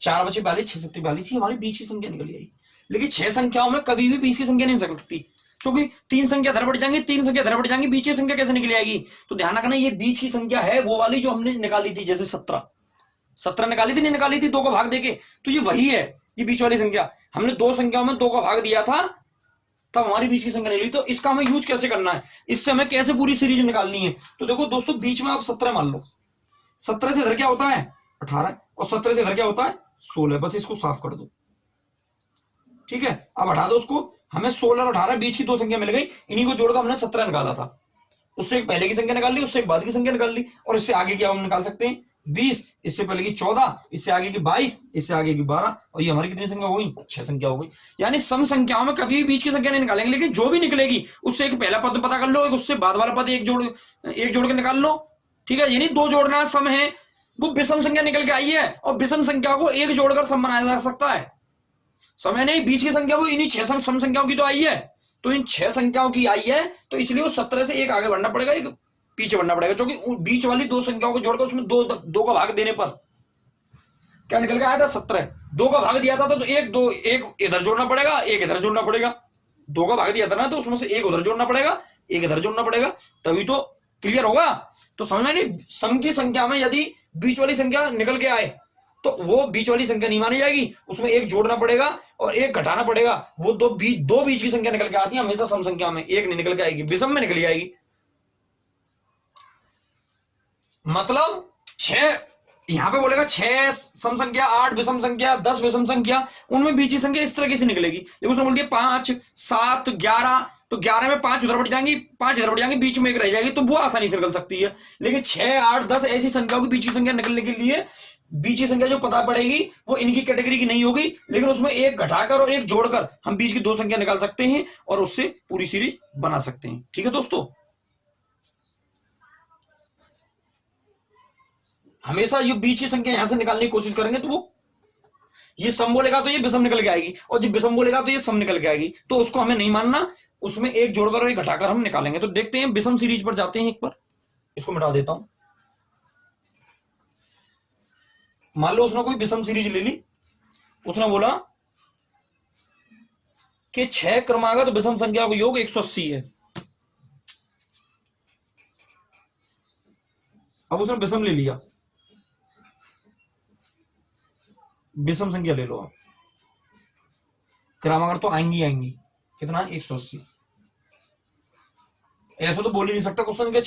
4 बचे 42, 6 सत्ते 42 ही हमारी बीच की संख्या निकल आई। लेकिन 6 संख्याओं में कभी भी बीच की संख्या नहीं निकल सकती, क्योंकि 3 संख्या धर बढ़ जाएंगी, 3 संख्या धर बढ़ जाएंगी, बीच की संख्या कैसे निकल आएगी। तो ध्यान रखना ये बीच की संख्या है वो वाली जो हमने निकाली थी, जैसे 17 निकाली थी, नहीं निकाली थी 2 का भाग देके, तो ये वही है, ये बीच वाली संख्या। हमने 2 संख्याओं में 2 का भाग दिया था तब हमारी बीच की संख्या निकली। तो इसका हमें यूज कैसे करना है, इससे हमें कैसे पूरी सीरीज निकालनी है। तो देखो दोस्तों, बीच में आप 17 मान लो, 17 से इधर क्या होता है 18 और 17 से इधर क्या होता है 16। बस इसको साफ कर दो, ठीक है। अब हटा दो उसको, हमें 16 और 18 बीच की 2 संख्या मिल गई, इन्हीं को जोड़कर हमने 17 निकाला था। उससे एक पहले की संख्या निकाल ली, उससे एक बाद की संख्या निकाल ली, और इससे आगे क्या हम निकाल सकते हैं 20, इससे पहले की 14, इससे आगे की 22, इससे आगे की 12, और ये हमारी कितनी संख्या हो गई 6 संख्या हो गई। यानी सम संख्याओं में कभी भी बीच की संख्या नहीं निकालेंगे, लेकिन जो भी निकलेगी उससे एक पहला पद पता कर लो, एक उससे बाद वाला पद एक जोड़ के निकाल लो, ठीक है। यानी 2 जोड़ना सम है, वो विषम संख्या निकल के आई है, और विषम संख्या को एक जोड़कर सम बनाया जा सकता है। समय नहीं, बीच की संख्या वो इन्हीं 6 सम संख्याओं की तो आई है, तो इन 6 संख्याओं की आई है, तो इसलिए वो 17 से एक आगे बढ़ना पड़ेगा, एक पीछे बढ़ना पड़ेगा, क्योंकि बीच वाली 2 संख्याओं को जोड़कर उसमें 2 का भाग देने पर क्या निकल के आया था 17। 2 का भाग दिया था तो एक इधर जोड़ना पड़ेगा, एक इधर जोड़ना पड़ेगा, दो का भाग दिया था ना, तो उसमें से एक उधर जोड़ना पड़ेगा, एक इधर जोड़ना पड़ेगा, तभी तो क्लियर होगा। तो समझ में नहीं, सम की संख्या में यदि बीच वाली संख्या निकल के आए तो वो बीच वाली संख्या नहीं मानी जाएगी, उसमें एक जोड़ना पड़ेगा और एक घटाना पड़ेगा। वो दो बीच की संख्या निकल के आती है हमेशा सम संख्या में, एक नहीं निकल के आएगी, विषम में निकल जाएगी। मतलब 6 यहां पे बोलेगा 6 सम संख्या, 8 विषम संख्या, 10 विषम संख्या, उनमें बीच की संख्या इस तरह से निकलेगी। लेकिन उसने बोल दिया 5 7 11, तो 11 में 5 उधर बढ़ जाएंगी, 5 इधर बढ़ जाएंगी, बीच में एक रह जाएगी, तो वो आसानी से निकल सकती है। लेकिन 6 8 10 ऐसी संख्याओं की बीच की संख्या निकलने के लिए बीच की संख्या जो पता पड़ेगी वो इनकी कैटेगरी की नहीं होगी, लेकिन उसमें एक घटाकर और एक जोड़कर हम बीच की दो संख्या निकाल सकते हैं और उससे पूरी सीरीज बना सकते हैं। ठीक है दोस्तों, हमेशा ये बीच की संख्या यहां से निकालने की कोशिश करेंगे तो वो ये सम बोलेगा तो ये विषम निकल के आएगी, और जब विषम बोलेगा तो ये सम निकल के आएगी, तो उसको हमें नहीं मानना, उसमें एक जोड़कर और एक घटाकर हम निकालेंगे। तो देखते हैं विषम सीरीज पर जाते हैं एक बार, इसको मिटा देता हूं। मान लो उसने कोई विषम सीरीज ले ली, उसने बोला कि 6 क्रमागत विषम संख्या का योग 180 है। अब उसने विषम ले लिया, विषम संख्या ले लो आप, क्रमागत तो आएंगी आएंगी, कितना 180। ऐसा तो बोल ही नहीं सकता क्वेश्चन के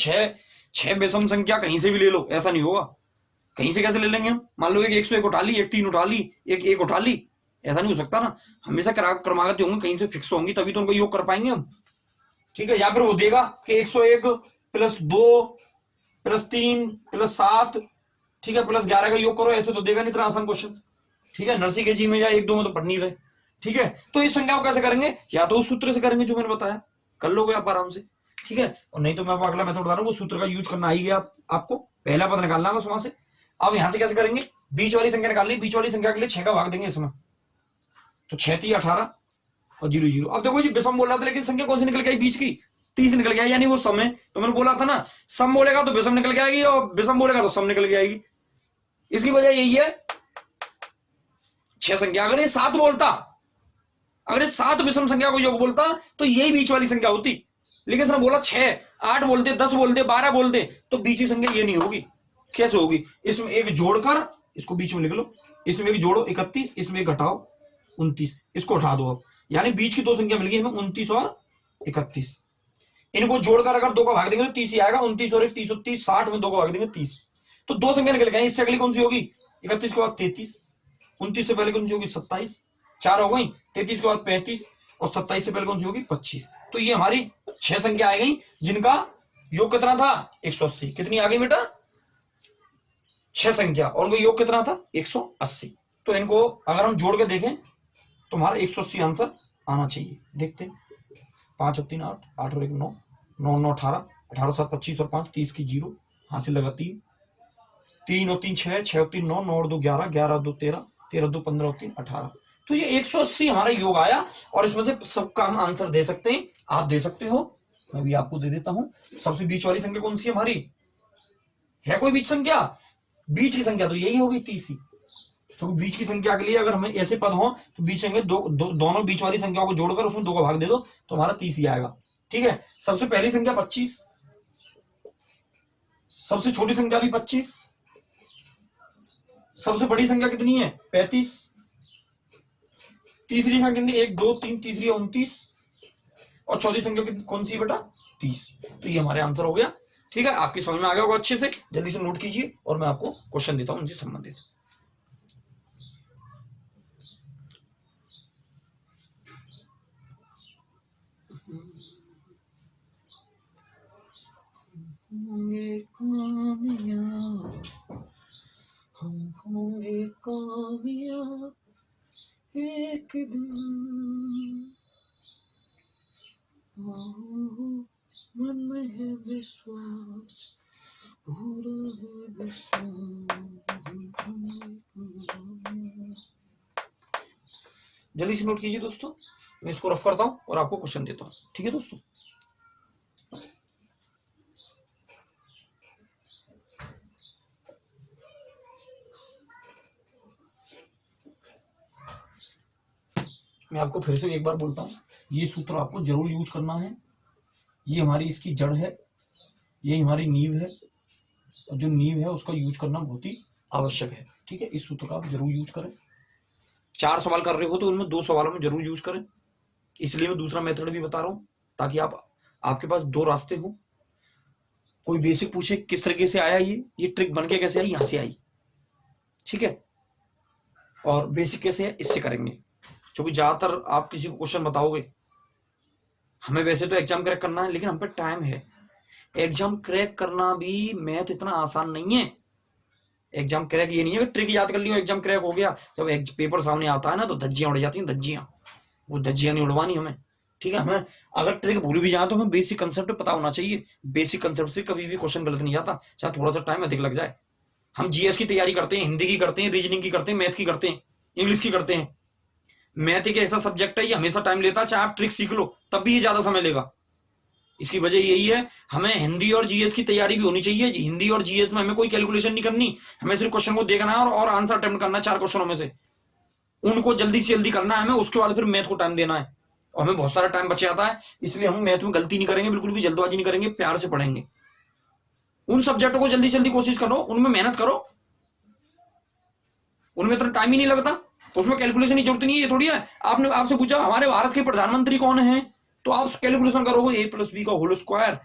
6 विषम संख्या कहीं से भी ले लो, ऐसा नहीं होगा। कहीं से कैसे ले लेंगे हम? मान लो एक 101 उठा ली, एक 3 उठा ली, एक 1 उठा ली, ऐसा नहीं हो सकता ना। हमेशा क्रमागत होंगे, कहीं से फिक्स होंगी, तभी तो उनको योग कर पाएंगे हम। ठीक है, या फिर वो देगा कि 101 प्लस 2 प्लस 3 प्लस 7, ठीक है, प्लस 11 का योग करो, ऐसे तो देगा नहीं इतना आसान क्वेश्चन। ठीक है, नरसी के जी में या 1 2 में तो पढ़ नहीं रहे। ठीक है, तो इस संख्या को कैसे करेंगे? या तो उस सूत्र से करेंगे जो मैंने बताया, कर लोगे आप आराम से। ठीक है, और नहीं तो मैं आपको अगला मेथड बता रहा हूँ, वो सूत्र का यूज करना आई गया आपको, पहला पद निकालना है बस वहां से। अब यहां से कैसे करेंगे? बीच वाली संख्या निकालनी, बीच वाली संख्या के लिए 6 का भाग देंगे इसमें, तो 6 3 18 और 0 0। अब देखो जी विषम बोल रहा था, लेकिन संख्या कौन सी निकल के आई? बीच की 30 निकल गया, यानी वो सम है। तो मैंने बोला था ना, सम बोलेगा तो विषम निकल के आएगी और विषम बोलेगा तो सम निकल के आएगी। इसकी वजह यही है, 6 संख्या, अगर ये 7 बोलता, अगर ये 7 विषम संख्या को योग बोलता तो यही बीच वाली संख्या होती। लेकिन इसने बोला 6 8 बोलते, 10 बोलते, 12 बोलते, तो बीच की संख्या ये नहीं होगी। कैसे होगी? इसमें एक जोड़कर, इसको बीच में लिख लो, इसमें एक जोड़ो 31, इसमें एक घटाओ 29, इसको उठा दो अब, यानी बीच की दो संख्या मिल गई हमें 29 और 31। इनको जोड़कर अगर 2 का भाग देंगे तो 30 ही आएगा, 29 और 1 30 30, 60 में 2 का भाग देंगे 30, तो दो संख्या निकल गई। इससे अगली कौन सी होगी? 31 के बाद 33, 29 से पहले कौन सी होगी? 27, 4 हो गई, 33 के बाद 35 और 27 से पहले कौन सी होगी? 25। तो ये हमारी 6 संख्या आ गई जिनका योग कितना था? 180। कितनी आ गई बेटा? 6 संख्या, और उनका योग कितना था? 180। तो इनको अगर हम जोड़ के देखें तो हमारा 180 आंसर आना चाहिए। देखते हैं, 5 और 3 8, 8 और 1 9, 9 9 18, 18 7 25 और 5 30 की 0, हासिल लगा 3, 3 और 3 6, 6 और 3 9, 9 और 2 11, 11 और 2 13, 13 2 15 और 3 18। तो ये 180 हमारा योग आया, और इसमें से सबका हम आंसर दे सकते हैं। आप दे सकते हो, मैं भी आपको दे देता हूं। सबसे बीच वाली संख्या कौन सी है हमारी? है कोई बीच संख्या? बीच की संख्या तो यही होगी 30 ही। तो बीच की संख्या के लिए अगर हमें ऐसे पद हो तो बीच में दोनों बीच वाली संख्याओं को जोड़कर उसमें 2 का भाग दे दो तो हमारा 30 ही आएगा। ठीक है, सबसे पहली संख्या 25, सबसे छोटी संख्या भी 25, सबसे बड़ी संख्या कितनी है? 35, तीसरी संख्या कितनी? 1 2 3, तीसरी 29, और चौथी संख्या कौन सी बेटा? 30। तो ये हमारे आंसर हो गया। ठीक है, आपकी समझ में आ गया होगा अच्छे से। जल्दी से नोट कीजिए और मैं आपको क्वेश्चन देता हूं उनसे संबंधित। होंगे कामयाब, हम होंगे कामयाब एक दिन, मन में है विश्वास, पूरा है विश्वास। जल्दी से नोट कीजिए दोस्तों, मैं इसको रफ करता हूं और आपको क्वेश्चन देता हूं। ठीक है दोस्तों, मैं आपको फिर से एक बार बोलता हूं, ये सूत्र आपको जरूर यूज करना है। ये हमारी इसकी जड़ है, ये हमारी नींव है, और जो नींव है उसका यूज करना बहुत ही आवश्यक है। ठीक है, इस सूत्र का आप जरूर यूज करें। 4 सवाल कर रहे हो तो उनमें 2 सवालों में जरूर यूज करें। इसलिए मैं दूसरा मेथड भी बता रहा हूं, ताकि आपके पास 2 रास्ते हो। कोई बेसिक पूछे किस तरीके से आया ये ट्रिक बन के कैसे आई, यहां से आई। ठीक है, और बेसिक कैसे है इससे करेंगे, क्योंकि ज्यादातर आप किसी को क्वेश्चन बताओगे, हमें वैसे तो एग्जाम क्रैक करना है, लेकिन हम पे टाइम है। एग्जाम क्रैक करना भी मैथ इतना आसान नहीं है। एग्जाम क्रैक ये नहीं है कि ट्रिक याद कर लियो एग्जाम क्रैक हो गया। जब पेपर सामने आता है ना तो धज्जियां उड़ जाती हैं, धज्जियां। वो धज्जियां नहीं उड़वानी हमें। ठीक है, हमें अगर ट्रिक भूल भी जाए तो हमें बेसिक कंसेप्ट पता होना चाहिए। बेसिक कंसेप्ट से कभी भी क्वेश्चन गलत नहीं जाता, चाहे थोड़ा सा टाइम अधिक लग जाए। हम जीएस की तैयारी करते हैं, हिंदी की करते हैं, रीजनिंग की करते हैं, मैथ की करते हैं, इंग्लिश की करते हैं। मैथ एक ऐसा सब्जेक्ट है, ये हमेशा टाइम लेता है, चाहे आप ट्रिक सीख लो तब भी ये ज्यादा समय लेगा। इसकी वजह यही है, हमें हिंदी और जीएस की तैयारी भी होनी चाहिए। हिंदी और जीएस में हमें कोई कैलकुलेशन नहीं करनी, हमें सिर्फ क्वेश्चन को देखना है और आंसर अटेम्प्ट करना है 4 क्वेश्चनों में से। उनको जल्दी से जल्दी करना है हमें, उसके बाद फिर मैथ को टाइम देना है, और हमें बहुत सारा टाइम बच जाता है। इसलिए हम मैथ में गलती नहीं करेंगे, बिल्कुल भी जल्दबाजी नहीं करेंगे, प्यार से पढ़ेंगे। उन सब्जेक्टों को जल्दी से जल्दी कोशिश करो, उनमें मेहनत करो। उनमें इतना टाइम ही नहीं लगता, उसमें कैलकुलेशन की जरूरत नहीं है। ये थोड़ी है आपने आपसे पूछा हमारे भारत के प्रधानमंत्री कौन है, तो आप कैलकुलेशन करोगे a+b का होल स्क्वायर,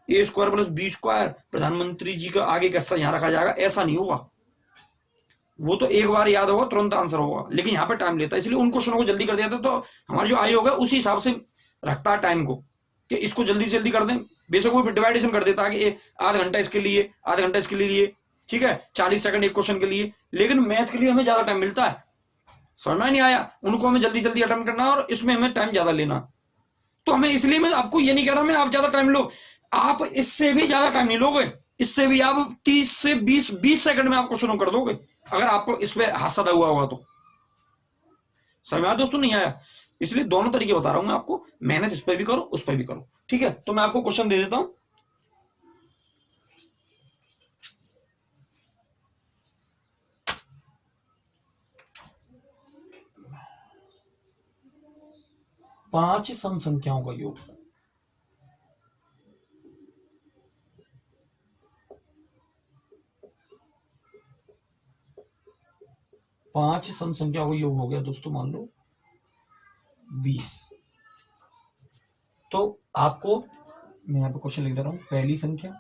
a² + b², प्रधानमंत्री जी का आगे कैसा यहां रखा जाएगा, ऐसा नहीं होगा। वो तो एक बार याद होगा तुरंत आंसर होगा, लेकिन यहाँ पे टाइम लेता है। इसलिए उन क्वेश्चनों को जल्दी कर दिया था, तो हमारा जो आयोग है उसी हिसाब से रखता है टाइम को, कि इसको जल्दी से जल्दी कर दें। बेशक वो डिवाइडेशन कर देता है कि आधा घंटा इसके लिए, आधा घंटा इसके लिए, ठीक है, 40 सेकंड एक क्वेश्चन के लिए। लेकिन मैथ के लिए हमें ज्यादा टाइम मिलता है। समझ में नहीं आया, उनको हमें जल्दी जल्दी अटेम्प्ट करना और इसमें हमें टाइम ज्यादा लेना। तो हमें, इसलिए मैं आपको ये नहीं कह रहा मैं आप ज्यादा टाइम लो, आप इससे भी ज्यादा टाइम नहीं लोगे। इससे भी आप 30 से 20 सेकंड में आप क्वेश्चन कर दोगे, अगर आपको इस पे हाथ सदा हुआ होगा तो। समझ में आया दोस्तों, नहीं आया? इसलिए दोनों तरीके बता रहा हूं मैं आपको, मेहनत इस पे भी करो उस पे भी करो। ठीक है, तो मैं आपको क्वेश्चन दे देता हूं। पांच सम संख्याओं का योग। पांच सम संख्याओं का योग हो गया दोस्तों, मान लो 20। तो आपको मैं यहां पे क्वेश्चन लिख दे रहा हूं। पहली संख्या,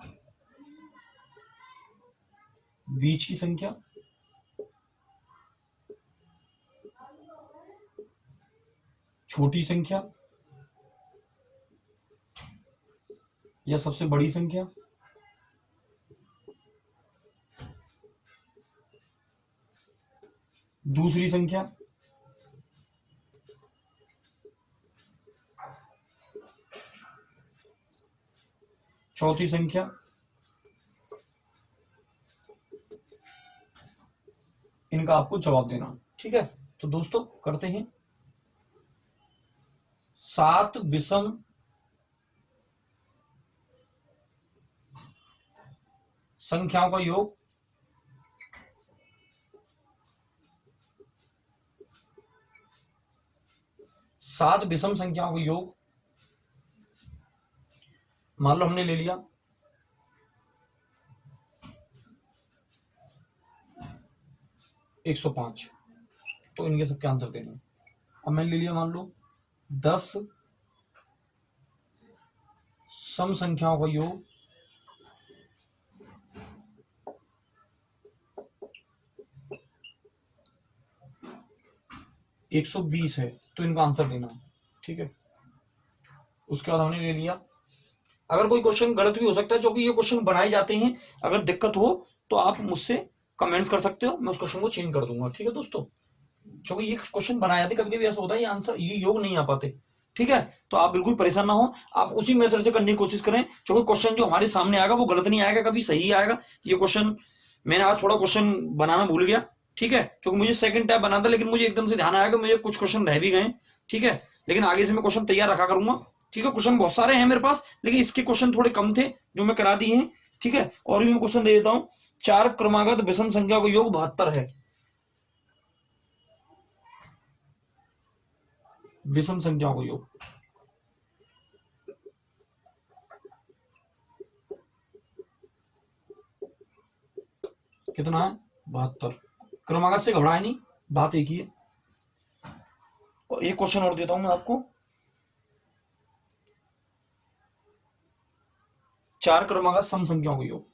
बीच की संख्या, छोटी संख्या या सबसे बड़ी संख्या, दूसरी संख्या, चौथी संख्या, इनका आपको जवाब देना। ठीक है, तो दोस्तों करते हैं। 7 विषम संख्याओं का योग। 7 विषम संख्याओं का योग। मान लो हमने ले लिया 105, तो इनके सबके आंसर देने। अब मैंने ले लिया मान लो 10 सम संख्याओं का योग। 120 है, तो इनका आंसर देना। ठीक है, उसके बाद हमने ले लिया, अगर कोई क्वेश्चन गलत भी हो सकता है, क्योंकि ये क्वेश्चन बनाए जाते हैं, अगर दिक्कत हो तो आप मुझसे कमेंट्स कर सकते हो, मैं उस क्वेश्चन को चेंज कर दूंगा। ठीक है दोस्तों, क्योंकि ये क्वेश्चन बनाए जाते, कभी कभी ऐसा होता है ये आंसर, ये योग नहीं आ पाते। ठीक है, तो आप बिल्कुल परेशान ना हो, आप उसी मेथड से करने की कोशिश करें, क्योंकि क्वेश्चन जो हमारे सामने आएगा वो गलत नहीं आएगा, कभी सही आएगा। ये क्वेश्चन मैंने आज थोड़ा क्वेश्चन बनाना भूल गया। ठीक है, क्योंकि मुझे सेकंड टाइम बना था, लेकिन मुझे एकदम से ध्यान आया कि मुझे कुछ क्वेश्चन रह भी गए। ठीक है, लेकिन आगे से मैं क्वेश्चन तैयार रखा करूंगा। ठीक है, क्वेश्चन बहुत सारे हैं मेरे पास, लेकिन इसके क्वेश्चन थोड़े कम थे जो मैं करा दिए हैं। ठीक है, और भी मैं क्वेश्चन दे देता हूं। 4 क्रमागत विषम संख्या का योग 72 है। विषम संख्याओं का योग कितना है 72। क्रमागत से घबराए नहीं, बात एक ही है। और एक क्वेश्चन और देता हूं मैं आपको, 4 क्रमागत सम संख्याओं का योग।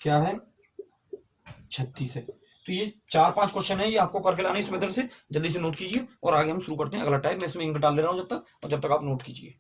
क्या है 36 है। तो ये 4-5 क्वेश्चन है, ये आपको करके लाने इस मेथड से, जल्दी से नोट कीजिए और आगे हम शुरू करते हैं अगला टाइप। मैं इसमें इंक डाल दे रहा हूं जब तक, और जब तक आप नोट कीजिए।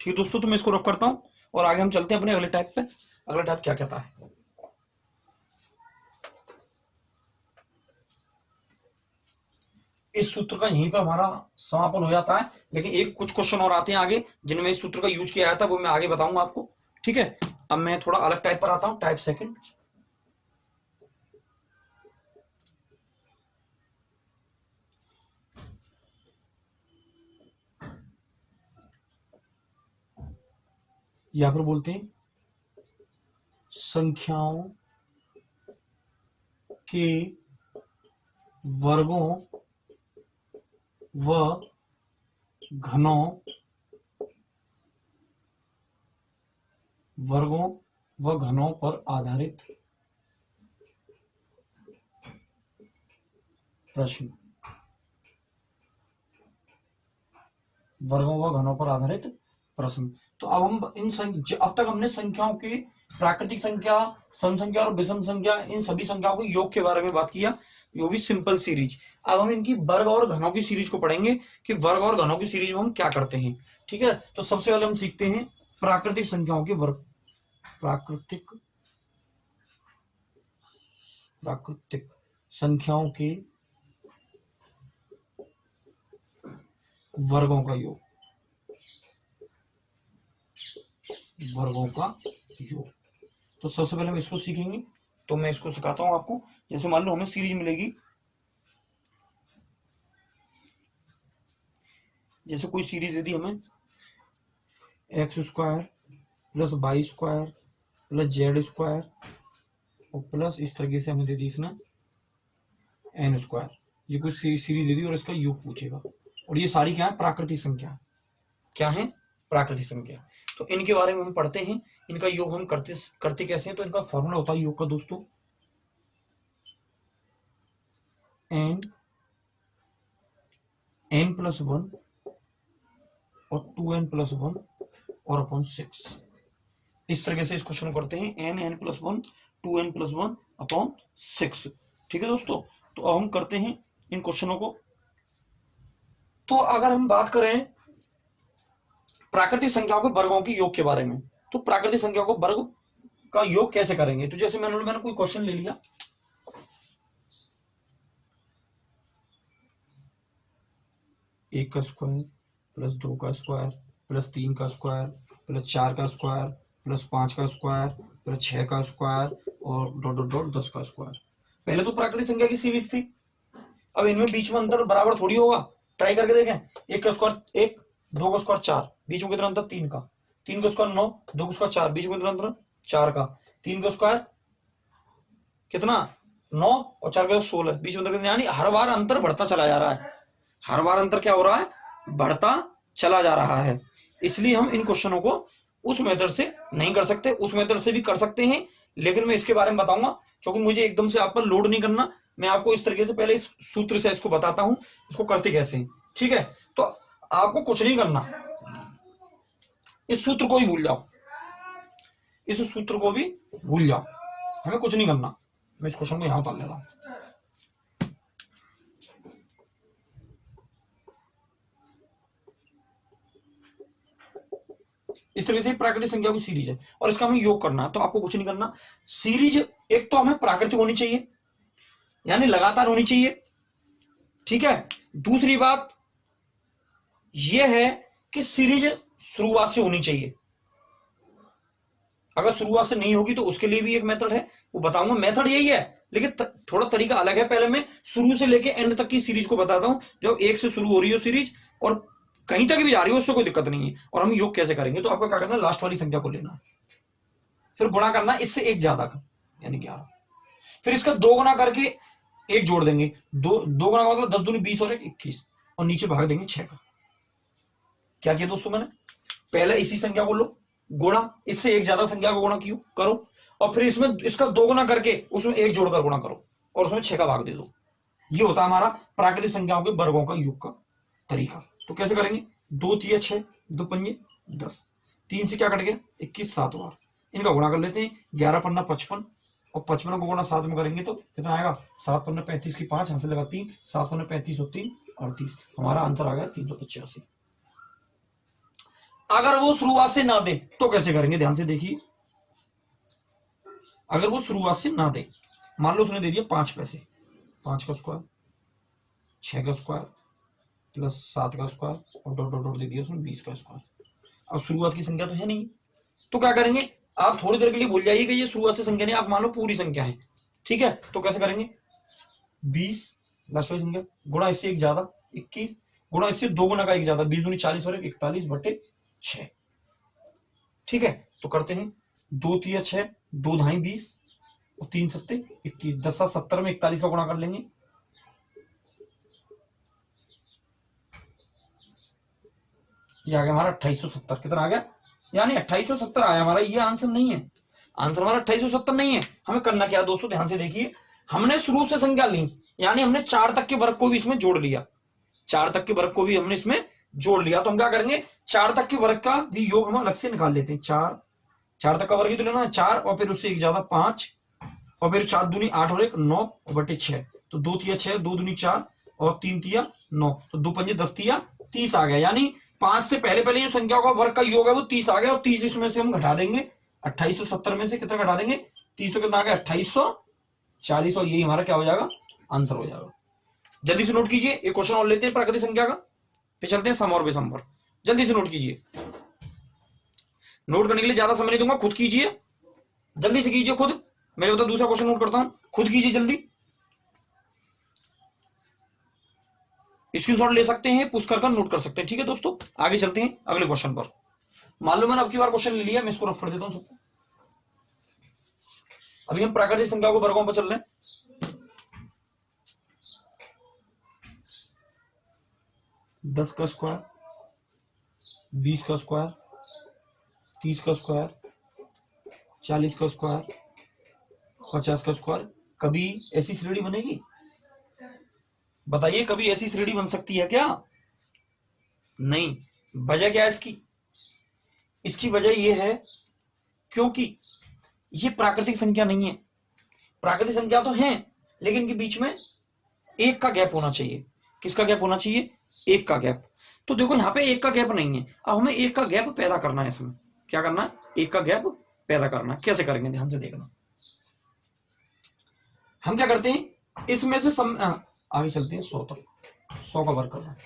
ठीक है दोस्तों, तो मैं इसको रख करता हूं और आगे हम चलते हैं अपने अगले टाइप पे। अगला टाइप क्या कहता है? इस सूत्र का यहीं पर हमारा समापन हो जाता है, लेकिन एक कुछ क्वेश्चन और आते हैं आगे जिनमें इस सूत्र का यूज किया जाता है, वो मैं आगे बताऊंगा आपको। ठीक है, अब मैं थोड़ा अलग टाइप पर आता हूं, टाइप सेकंड। यहां पर बोलते हैं संख्याओं के वर्गों व घनों पर आधारित प्रश्न। वर्गों व घनों पर आधारित प्रश्न। तो अब हम अब तक हमने संख्याओं की प्राकृतिक संख्या, सम संख्या और विषम संख्या, इन सभी संख्याओं के योग के बारे में बात किया, वो भी सिंपल सीरीज। अब हम इनकी वर्ग और घनों की सीरीज को पढ़ेंगे कि वर्ग और घनों की सीरीज में हम क्या करते हैं। ठीक है, तो सबसे पहले हम सीखते हैं प्राकृतिक संख्याओं के वर्ग। प्राकृतिक संख्याओं के वर्गों का योग। वर्गों का योग, तो सबसे पहले हम इसको सीखेंगे। तो मैं इसको सिखाता हूं आपको। जैसे मान लो हमें सीरीज मिलेगी, जैसे कोई सीरीज दे दी हमें x² plus y² plus z² और प्लस इस तरीके से हमें दे दी इसने n²। ये कुछ सीरीज दे दी और इसका योग पूछेगा, और ये सारी क्या है? प्राकृतिक संख्या। क्या है? प्राकृतिक संख्या। तो इनके बारे में हम पढ़ते हैं, इनका योग हम करते कैसे हैं। तो इनका फॉर्मूला होता है योग का दोस्तों, n+1 और 2n+1 और अपॉन 6। इस तरीके से इस क्वेश्चन को करते हैं, n+1 2n+1 अपॉन 6। ठीक है दोस्तों, तो अब हम करते हैं इन क्वेश्चनों को। तो अगर हम बात करें प्राकृतिक संख्याओं के वर्गों की योग के बारे में, तो प्राकृतिक संख्याओं को वर्ग का योग कैसे करेंगे। तो जैसे मैंने कोई क्वेश्चन ले लिया, एक का स्क्वायर प्लस 2 का स्क्वायर प्लस 3 का स्क्वायर प्लस 4 का स्क्वायर प्लस 5 का स्क्वायर प्लस 6 का स्क्वायर और डॉट डॉट डॉट 10 का स्क्वायर। पहले तो प्राकृतिक संख्या की सीरीज थी, अब इनमें बीच में अंतर बराबर थोड़ी होगा। ट्राई करके देखें, 1 का स्क्वायर 1, 2 का स्क्वायर 4, बीच में कितना अंतर? 3 का। 3 का स्क्वायर 9, 2 का स्क्वायर 4, बीच में कितना अंतर? 4 का। 3 का स्क्वायर कितना? 9 और 4 का 16, बीच में अंतर, यानी हर बार अंतर बढ़ता चला जा रहा है। हर बार अंतर क्या हो रहा है? बढ़ता चला जा रहा है। इसलिए हम इन क्वेश्चनों को उस मेथड से नहीं कर सकते, उस मेथड से भी कर सकते हैं, लेकिन मैं इसके बारे में बताऊंगा, क्योंकि मुझे एकदम से आप पर लोड नहीं करना। मैं आपको इस तरीके से पहले इस सूत्र से इसको बताता हूं, इसको करते कैसे हैं। ठीक है, तो आपको कुछ नहीं करना, इस सूत्र को भी भूल जाओ, इस सूत्र को भी भूल जाओ, हमें कुछ नहीं करना। मैं इस क्वेश्चन को यहां उतार ले रहा हूं। इस तरीके से प्राकृतिक संख्या की सीरीज है और इसका हमें योग करना है, तो आपको कुछ नहीं करना। सीरीज एक तो हमें प्राकृतिक होनी चाहिए, यानी लगातार होनी चाहिए, ठीक है। दूसरी बात यह है कि सीरीज शुरुआत से होनी चाहिए। अगर शुरुआत से नहीं होगी तो उसके लिए भी एक मेथड है, वो बताऊंगा। मेथड यही है लेकिन थोड़ा तरीका अलग है। पहले मैं शुरू से लेके एंड तक की सीरीज को बताता हूं, जो एक से शुरू हो रही हो सीरीज और कहीं तक भी जा रही हो, उससे कोई दिक्कत नहीं है। और हम योग कैसे करेंगे, तो आपको क्या करना है, लास्ट वाली संख्या को लेना है, फिर गुणा करना इससे एक ज्यादा का, यानी 11। फिर इसका 2 गुना करके एक जोड़ देंगे, दो गुना का मतलब 10 दूनी 20 और 1 21, और नीचे भाग देंगे 6 का। क्या किया दोस्तों, मैंने पहले इसी संख्या को लो, गुणा इससे एक ज्यादा संख्या को गुणा क्यों करो, और फिर इसमें इसका 2 गुना करके उसमें एक जोड़कर गुणा करो और उसमें 6 का भाग दे दो। ये होता है हमारा प्राकृतिक संख्याओं के वर्गों का योग का तरीका। तो कैसे करेंगे, 2 तिया 6, 2 पंजे 10, 3 से क्या कट गया 21, 7 बार इनका गुणा कर लेते हैं। 11 पन्ना 55 और 55 को गुणा 7 में करेंगे तो कितना आएगा, 7 पन्ना 35 की 5 हाथ से लगा 3, 7 पन्ना 35 और 3 38। हमारा आंसर आ गया 385। अगर वो शुरुआत से ना दे तो कैसे करेंगे, ध्यान से देखिए। अगर वो शुरुआत से ना दे, मान लो उसने दे दिया 5 पैसे, 5 का स्क्वायर, 6 का स्क्वायर प्लस 7 का स्क्वायर और डॉट डॉट डॉट दे दिया उसने 20 का स्क्वायर। अब शुरुआत की संख्या तो है नहीं, तो क्या करेंगे, आप थोड़ी देर के लिए भूल जाइए कि ये शुरुआत से संख्या नहीं, आप मान लो पूरी संख्या है, ठीक है। तो कैसे करेंगे, 20 लास्ट वाली संख्या गुणा इससे एक ज्यादा 21 गुणा इससे 2 गुना का एक ज्यादा 20 दूनी 40 और 41 बटे 6, ठीक है। तो करते हैं 2 तिया 6, 2 ढाई 20 और 3 सत्ते 21, 10 70 में 41 का गुणा कर लेंगे, ये आ गया हमारा 2870। कितना आ गया, यानी 2870 आया हमारा। ये आंसर नहीं है, आंसर हमारा 2870 नहीं है। हमें करना क्या दोस्तों, ध्यान से देखिए। हमने शुरू से संख्या ली, यानी हमने 4 तक के वर्ग को भी इसमें जोड़ लिया, 4 तक के वर्ग को भी हमने इसमें जोड़ लिया। तो हम क्या करेंगे, 4 तक के वर्ग का भी योग हम अलग से निकाल लेते हैं। 4 तक का वर्ग ही तो लेना है, 4 और फिर उससे एक ज्यादा 5 और फिर 4 दूनी 8 और 1 9 और बटे 6। तो 2 तिया 6, 2 दूनी 4 और 3 तिया 9, तो 2 पंजे 10 तिया 30 आ गया। यानी 5 से पहले पहले जो संख्या का वर्ग का योग है वो 30 आ गया, और 30 इसमें से हम घटा देंगे 2870 में से कितना घटा देंगे 30, तो कितना आ गया 2840, और यही हमारा क्या हो जाएगा, आंसर हो जाएगा। जल्दी से नोट कीजिए, एक क्वेश्चन और लेते हैं प्राकृतिक संख्या का, फिर चलते हैं सम और विषम पर। जल्दी से नोट कीजिए, नोट करने के लिए ज्यादा समय नहीं दूंगा, खुद कीजिए, जल्दी से कीजिए खुद। मैं बता दूसरा क्वेश्चन नोट करता हूं, खुद कीजिए जल्दी। स्क्रीनशॉट ले सकते हैं, पुश कर नोट कर सकते हैं, ठीक है दोस्तों। आगे चलते हैं अगले क्वेश्चन पर। मान लो मैंने अब की बार क्वेश्चन ले लिया, मैं इसको रफ कर देता हूं सबको। अभी हम प्राकृतिक संख्या को वर्गों पर चल रहे हैं। 10 का स्क्वायर, 20 का स्क्वायर, 30 का स्क्वायर, 40 का स्क्वायर, 50 का स्क्वायर। कभी ऐसी श्रेणी बनेगी, बताइए, कभी ऐसी श्रेणी बन सकती है क्या, नहीं। वजह क्या है इसकी, इसकी वजह यह है क्योंकि ये प्राकृतिक संख्या नहीं है। प्राकृतिक संख्या तो है लेकिन के बीच में एक का गैप होना चाहिए। किसका गैप होना चाहिए, एक का गैप। तो देखो यहाँ पे एक का गैप नहीं है, अब हमें एक का गैप पैदा करना है। इसमें क्या करना है, एक का गैप पैदा करना है। कैसे करेंगे, ध्यान से देखना। हम क्या करते हैं, इसमें से आगे चलते हैं 100 तक, 100 का वर्ग करना है।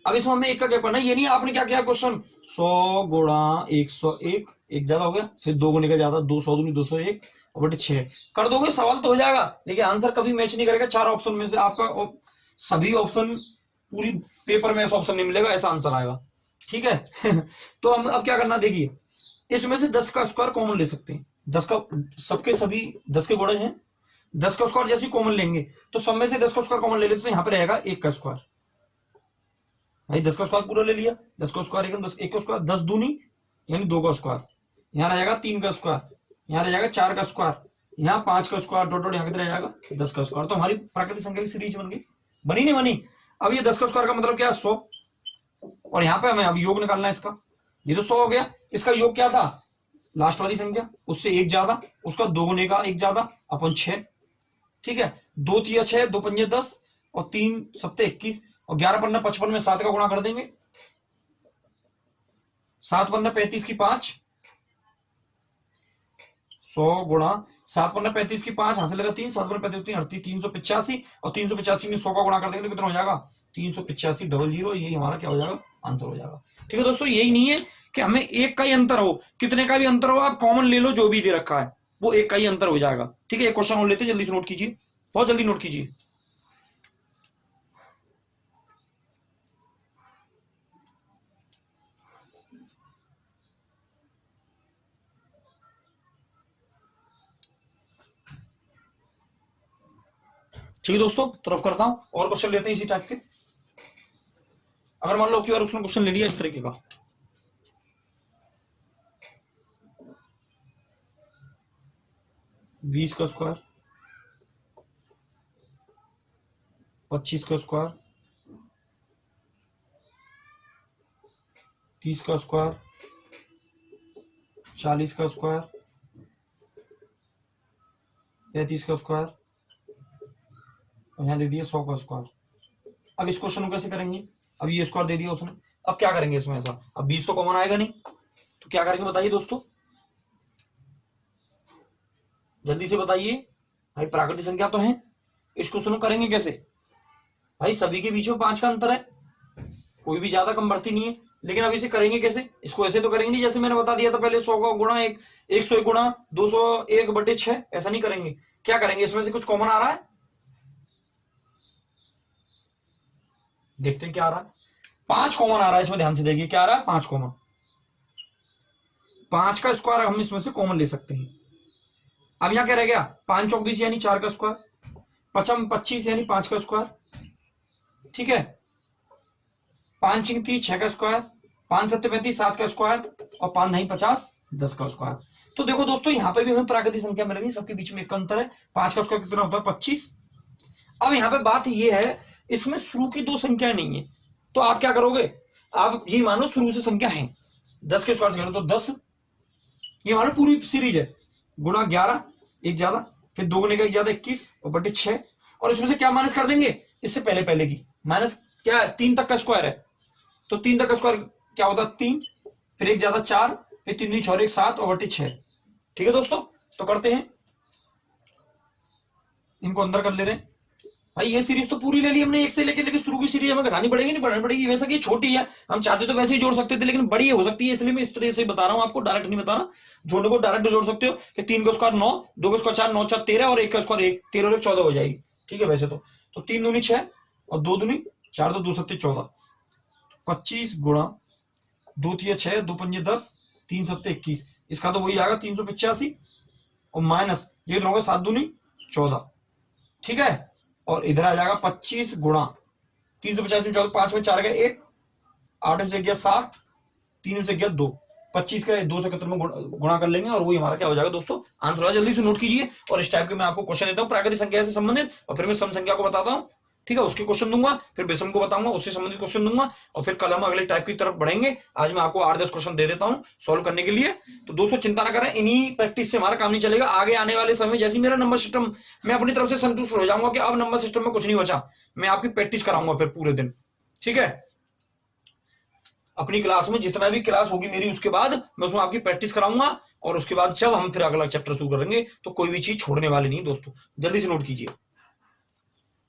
अब इसमें हमें एक का गैप करना है, ये नहीं आपने क्या किया क्वेश्चन 100 गुणा 101, एक ज्यादा हो गया, फिर 2 गुने का ज्यादा 200 दूनी 201 और बटे 6 कर दोगे, सवाल तो हो जाएगा। लेकिन आंसर कभी मैच नहीं करेगा 4 ऑप्शन में से। आपका सभी ऑप्शन पूरी पेपर में ऐसा ऑप्शन नहीं मिलेगा, ऐसा आंसर आएगा, ठीक है। तो हम अब क्या करना, देखिए इसमें से 10 का स्क्वायर कॉमन ले सकते हैं। 10 का सबके सभी 10 के गुणज हैं, 10 का स्क्वायर जैसे कॉमन लेंगे तो सब में से 10 का स्क्वायर कॉमन ले लेते तो यहाँ पे रहेगा 1 का स्क्वायर। भाई 10 का स्क्वायर पूरा ले लिया, 10 का स्क्वायर 1 का स्क्वायर 10 दूनी यानी 2 का स्क्वायर, यहाँ रह जाएगा 3 का स्क्वायर, यहाँ रह जाएगा 4 का स्क्वायर, यहाँ 5 का स्क्वायर, डॉट डॉट यहाँ कितना रह जाएगा 10 का स्क्वायर। तो हमारी प्राकृतिक संख्या की सीरीज बन गई, बनी नहीं बनी। अब ये 10 का स्क्वायर का मतलब क्या है 100, और यहाँ पे हमें अब योग निकालना है इसका। ये तो 100 हो गया, इसका योग क्या था, लास्ट वाली संख्या उससे एक ज्यादा, उसका दोगुने का एक ज्यादा अपन 6। ठीक है, 2 तिया 6, 2 पंजे 10 और 3 सत्ते 21 और 11 पन्ना 55 में 7 का गुणा कर देंगे। 7 पन्ना 35 की 5, 100 गुणा 7 पन्ना 35 की 5, हासिल लगा 3, 7 पन्ना 35 38, 385 और 385 में 100 का गुणा कर देंगे तो कितना हो जाएगा 385 डबल जीरो, यही हमारा क्या हो जाएगा आंसर हो जाएगा। ठीक है दोस्तों, यही नहीं है कि हमें एक का ही अंतर हो, कितने का भी अंतर हो आप कॉमन ले लो, जो भी दे रखा है वो एक का ही अंतर हो जाएगा। ठीक है, एक क्वेश्चन और लेते जल्दी से नोट कीजिए, बहुत जल्दी नोट कीजिए। ठीक है दोस्तों, तरफ करता हूं और क्वेश्चन लेते हैं इसी टाइप के। अगर मान लो कि यार उसने क्वेश्चन ले लिया इस तरीके का, 20 का स्क्वायर, 25 का स्क्वायर, 30 का स्क्वायर, 40 का स्क्वायर, 35 का स्क्वायर और यहाँ दे दिया 100 का स्क्वायर। अब इस क्वेश्चन को कैसे करेंगे, अब ये स्क्वायर दे दिया उसने, अब क्या करेंगे इसमें ऐसा, अब 20 तो कॉमन आएगा नहीं, तो क्या करेंगे बताइए दोस्तों, जल्दी से बताइए भाई, प्राकृतिक संख्या तो है, इस क्वेश्चन को करेंगे कैसे भाई, सभी के बीच में 5 का अंतर है, कोई भी ज्यादा कम बढ़ती नहीं है, लेकिन अब इसे करेंगे कैसे, इसको ऐसे तो करेंगे नहीं जैसे मैंने बता दिया था पहले 100 का गुणा 101 गुणा 201/6, ऐसा नहीं करेंगे। क्या करेंगे, इसमें से कुछ कॉमन आ रहा है, देखते हैं क्या आ रहा है। 5 कॉमन आ रहा है इसमें, ध्यान से देखिए क्या आ रहा है, 5 कॉमन, 5 का स्क्वायर हम इसमें से कॉमन ले सकते हैं। अब यहां क्या रह गया, 5 चौक 20 यानी 4 का स्क्वायर, 55 25 यानी 5 का स्क्वायर, ठीक है, 5 6 30 6 का स्क्वायर, 5 7 35 7 का स्क्वायर और 5 9 50 10 का स्क्वायर। तो देखो दोस्तों यहाँ पे भी हमें प्राकृतिक संख्या मिल रही, सबके बीच में एक अंतर है, 5 का स्क्वायर कितना होता है 25। अब यहाँ पे बात ये है, इसमें शुरू की 2 संख्या नहीं है, तो आप क्या करोगे, आप ये मानो शुरू से संख्या है, 10 के स्क्वायर से करो तो 10, ये मानो पूरी सीरीज है, गुणा 11 एक ज्यादा, फिर दोगुने का एक ज्यादा 21 और बटे 6, और इसमें से क्या माइनस कर देंगे, इससे पहले पहले की माइनस, क्या 3 तक का स्क्वायर है तो 3 तक का स्क्वायर क्या होता है 3, फिर एक ज्यादा 4, फिर 3 दूनी 6 7 और बटे 6। ठीक है दोस्तों, तो करते हैं, इनको अंदर कर ले रहे हैं भाई, ये सीरीज तो पूरी ले ली हमने एक से लेके, लेकिन शुरू की सीरीज हमें घटानी पड़ेगी नहीं बढ़ानी पड़ेगी, वैसे कि छोटी है, हम चाहते तो वैसे ही जोड़ सकते थे लेकिन बड़ी हो सकती है, इसलिए मैं इस तरह से बता रहा हूं आपको, डायरेक्ट नहीं बता रहा। जोड़ने को डायरेक्ट जोड़ सकते हो कि 3 का स्क्वायर 9, 2 का स्क्वायर 4 9 4 13 और 1 का स्क्वायर 1 13 और 14 हो जाएगी। ठीक है, वैसे तो 3 दूनी 6 और 2 दूनी 4 तो 2 सत्ते 14, 25 गुणा 2 तिया 6 2 पंजे 10 3 सत्ते 21, इसका तो वही आएगा 385 और माइनस ये दोनों 7 दूनी 14। ठीक है, और इधर आ जाएगा 25 गुणा 350 में 14, 5 में 4 गया 1, 8 से गया 7, 3 से गया 2, 25 का 271 में गुणा कर लेंगे और वही हमारा क्या हो जाएगा दोस्तों आंसर होगा। जल्दी से नोट कीजिए, और इस टाइप के मैं आपको क्वेश्चन देता हूं प्राकृतिक संख्या से संबंधित, और फिर मैं सम संख्या को बताता हूं, ठीक है, उसके क्वेश्चन दूंगा, फिर विषम को बताऊंगा उससे संबंधित क्वेश्चन दूंगा, और फिर कल हम अगले टाइप की तरफ बढ़ेंगे। आज मैं आपको 8-10 क्वेश्चन दे देता हूं सोल्व करने के लिए, तो दोस्तों चिंता ना करें, इन्हीं प्रैक्टिस से हमारा काम नहीं चलेगा, आगे आने वाले समय जैसे मेरा नंबर सिस्टम, मैं अपनी तरफ से संतुष्ट हो जाऊंगा कि अब नंबर सिस्टम में कुछ नहीं बचा, मैं आपकी प्रैक्टिस कराऊंगा फिर पूरे दिन। ठीक है, अपनी क्लास में जितना भी क्लास होगी मेरी उसके बाद मैं उसमें आपकी प्रैक्टिस कराऊंगा, और उसके बाद जब हम फिर अगला चैप्टर शुरू करेंगे तो कोई भी चीज छोड़ने वाली नहीं दोस्तों। जल्दी से नोट कीजिए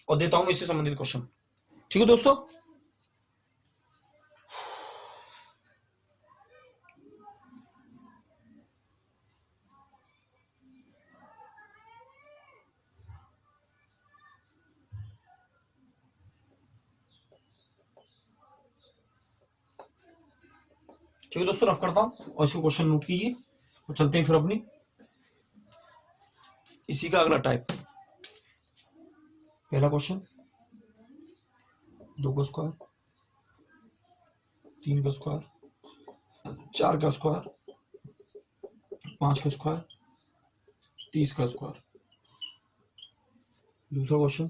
और देता हूं इससे संबंधित क्वेश्चन। ठीक है दोस्तों, ठीक है दोस्तों, रफ करता हूं और इसको क्वेश्चन नोट कीजिए और चलते हैं फिर अपनी इसी का अगला टाइप। पहला क्वेश्चन, 2 का स्क्वायर, 3 का स्क्वायर, 4 का स्क्वायर, 5 का स्क्वायर, 30 का स्क्वायर। दूसरा क्वेश्चन,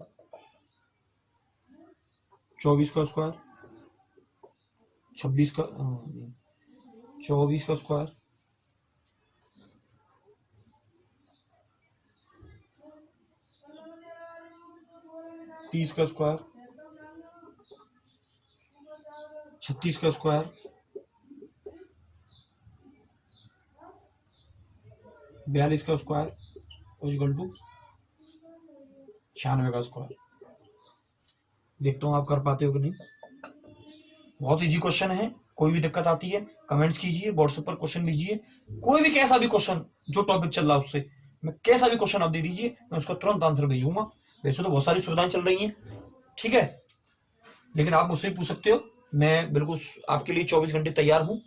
24 का स्क्वायर, 26 का 24 का स्क्वायर, 30 का स्क्वायर, 36 का स्क्वायर, 42 का स्क्वायर इक्वल टू 96 का स्क्वायर। देखता हूँ आप कर पाते हो कि नहीं। बहुत इजी क्वेश्चन है, कोई भी दिक्कत आती है कमेंट्स कीजिए, व्हाट्सएप पर क्वेश्चन लीजिए, कोई भी कैसा भी क्वेश्चन जो टॉपिक चल रहा है उससे मैं कैसा भी क्वेश्चन आप दे दीजिए, मैं उसका तुरंत आंसर भेजूंगा। वैसे तो बहुत सारी सुविधाएं चल रही हैं, ठीक है, लेकिन आप मुझसे भी पूछ सकते हो, मैं बिल्कुल आपके लिए 24 घंटे तैयार हूं।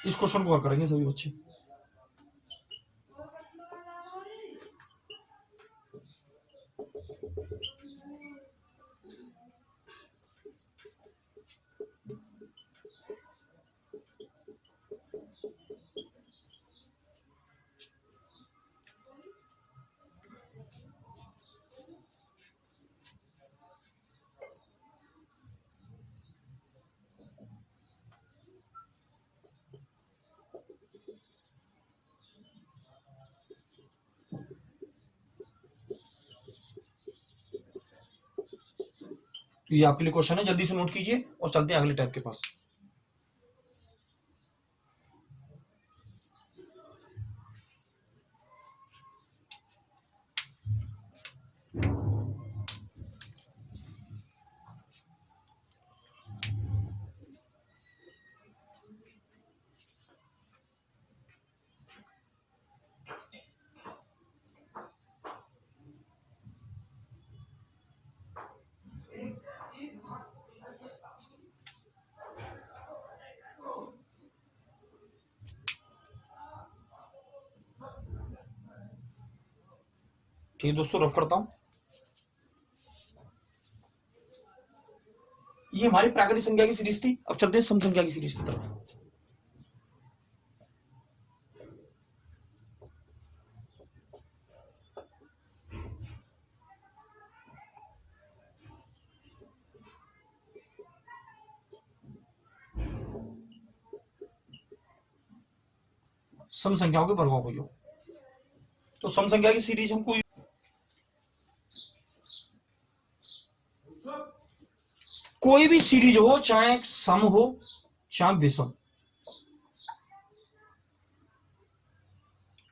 इस क्वेश्चन को करेंगे सभी बच्चे। तो ये आपके लिए क्वेश्चन है, जल्दी से नोट कीजिए और चलते हैं अगले टाइप के पास। ठीक है दोस्तों, रफ करता हूं। ये हमारी प्राकृतिक संख्या की सीरीज थी, अब चलते हैं सम संख्या की सीरीज की तरफ। सम संख्याओं के वर्गों को योग। तो सम संख्या की सीरीज हमको कोई भी सीरीज हो, चाहे सम हो चाहे विषम,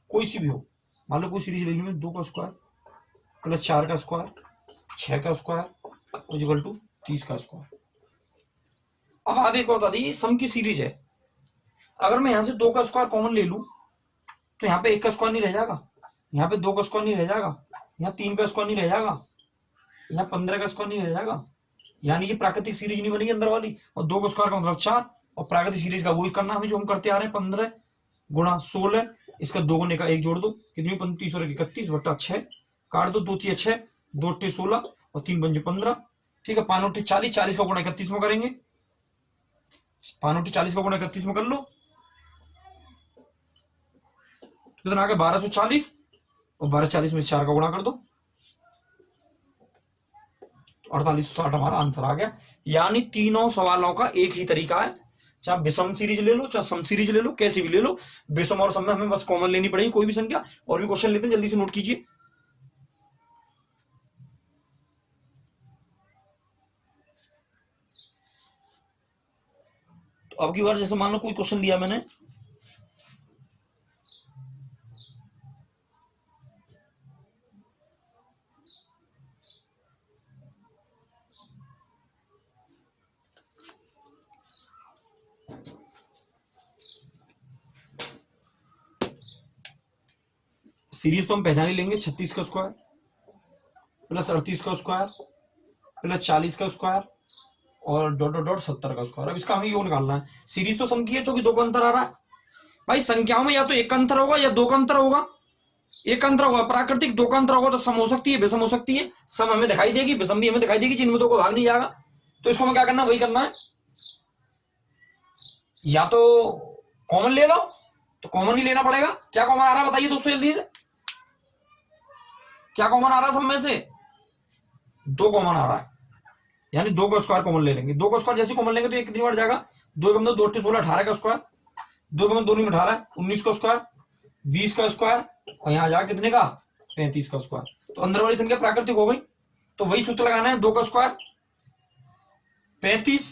कोई सी भी हो। मान लो कोई सीरीज ले ली मैं 2 का स्क्वायर प्लस 4 का स्क्वायर 6 का स्क्वायर इक्वल टू 30 का स्क्वायर। अब आप एक बता दीजिए, सम की सीरीज है, अगर मैं यहां से 2 का स्क्वायर कॉमन ले लूं तो यहाँ पे 1 का स्क्वायर नहीं रह जाएगा, यहाँ पे 2 का स्क्वायर नहीं रह जाएगा, यहाँ 3 का स्क्वायर नहीं रह जाएगा, यहाँ 15 का स्क्वायर नहीं रह जाएगा। यानी ये प्राकृतिक सीरीज नहीं बनेगी अंदर वाली। और 2 का स्क्वायर का मतलब 4, और प्राकृतिक सीरीज का वही करना हमें जो हम करते आ रहे हैं, 15 गुणा 16, इसका 2 गुने का 1 जोड़ दो, कितनी 35 और 31 बटा 6, काट दो, 2 3 6, 2 8 16 और 3 5 15। ठीक है, 5 8 40, 40 का गुणा 31 में करेंगे, 5 8 40 का गुणा 31 में कर लो, कितना आ गया 1240, और 1240 में 4 का गुणा कर दो, 4860 हमारा आंसर आ गया। यानी तीनों सवालों का एक ही तरीका है, चाहे विषम सीरीज ले लो चाहे सम सीरीज ले लो, कैसी भी ले लो, विषम और सम में हमें बस कॉमन लेनी पड़ेगी कोई भी संख्या। और भी क्वेश्चन लेते हैं, जल्दी से नोट कीजिए। तो अब की बार जैसे मान लो कोई क्वेश्चन लिया मैंने, सीरीज तो हम पहचान ही लेंगे, 36 का स्क्वायर प्लस 38 का स्क्वायर प्लस 40 का स्क्वायर और डॉट डॉट डॉट 70 का स्क्वायर। अब इसका हमें योग निकालना है। सीरीज तो सम की है, क्योंकि 2 का अंतर आ रहा है। भाई संख्याओं में या तो 1 का अंतर होगा या 2 का अंतर होगा, एक अंतर होगा प्राकृतिक, दो का अंतर होगा तो सम हो सकती है, विषम हो सकती है। सम हमें दिखाई देगी, विषम भी हमें दिखाई देगी, जिनमें दो को भाग नहीं जाएगा। तो इसको हमें क्या करना है, वही करना है, या तो कॉमन ले लो, तो कॉमन ही लेना पड़ेगा। क्या कॉमन आ रहा है बताइए दोस्तों जल्दी से, क्या कॉमन आ रहा है सब में से? दो कॉमन आ रहा है, यानी दो का स्क्वायर कॉमन ले लेंगे। दो का स्क्वायर जैसे कॉमन लेंगे तो ये कितनी बार जाएगा, दो कम दो, 2 8 16 18 का स्क्वायर, दो कम दो 18 19 का स्क्वायर, 20 का स्क्वायर, और यहाँ जाएगा कितने का, 35 का स्क्वायर। तो अंदर वाली संख्या प्राकृतिक हो गई। तो वही सूत्र लगाना है, दो का स्क्वायर 35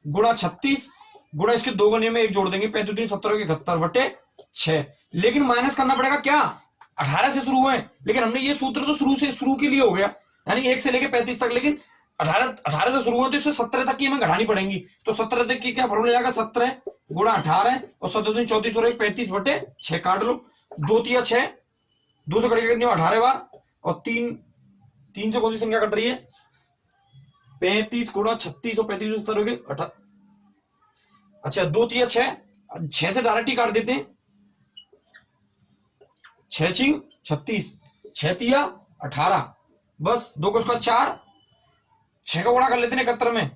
गुणा 36 गुणा इसके दो गुणे में एक जोड़ देंगे, 35 17 के 71 बटे 6। लेकिन माइनस करना पड़ेगा क्या, 18 से शुरू हुए, लेकिन हमने ये सूत्र तो शुरू के लिए हो गया, यानी 1 से लेके 35 तक, लेकिन 18 से शुरू हुए तो इससे 17 तक की हमें घटानी पड़ेंगी। तो 17 तक की क्या फॉर्मूला जाएगा, 17 गुणा 18 और 17 34 और 35 बटे 6 काट लो, 2 तिया 6, 2 से कटेगा कितनी 18 बार, और 3 से कौन सी संख्या कट रही है, 35 गुणा 36 और 35 70 हो गए। अच्छा 2 तिया 6, 6 से डायरेक्ट ही काट देते हैं, 6 छिंग 36, 6 तिया 18, बस 2 को उसका 4, 6 का गुणा कर लेते हैं 71 में।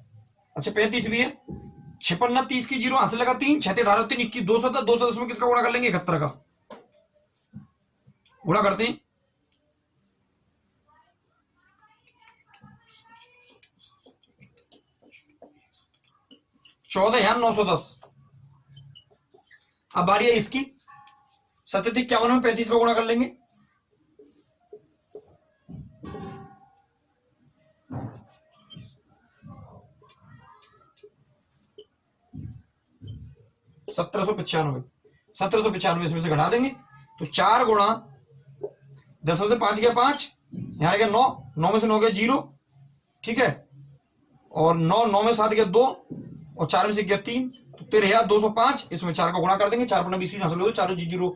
अच्छा 35 भी है, 56 30 की 0 हासिल लगा 3, 6 18 3 21 210 में किसका गुणा कर लेंगे, 71 का गुणा करते हैं। 14,910। अब बारी है इसकी, 37 में 35 का गुणा कर लेंगे, सत्रह सौ पिचानवे इसमें से घटा देंगे, तो 4 गुणा 10 में से 5 गया 5, यहां गया 9, 9 में से 9 गया 0, ठीक है, और 9 में 7 गया 2, और 4 में से गया 3, तो 13,205। इसमें 4 का गुणा कर देंगे, 4 20 की हासिल हो, 4 0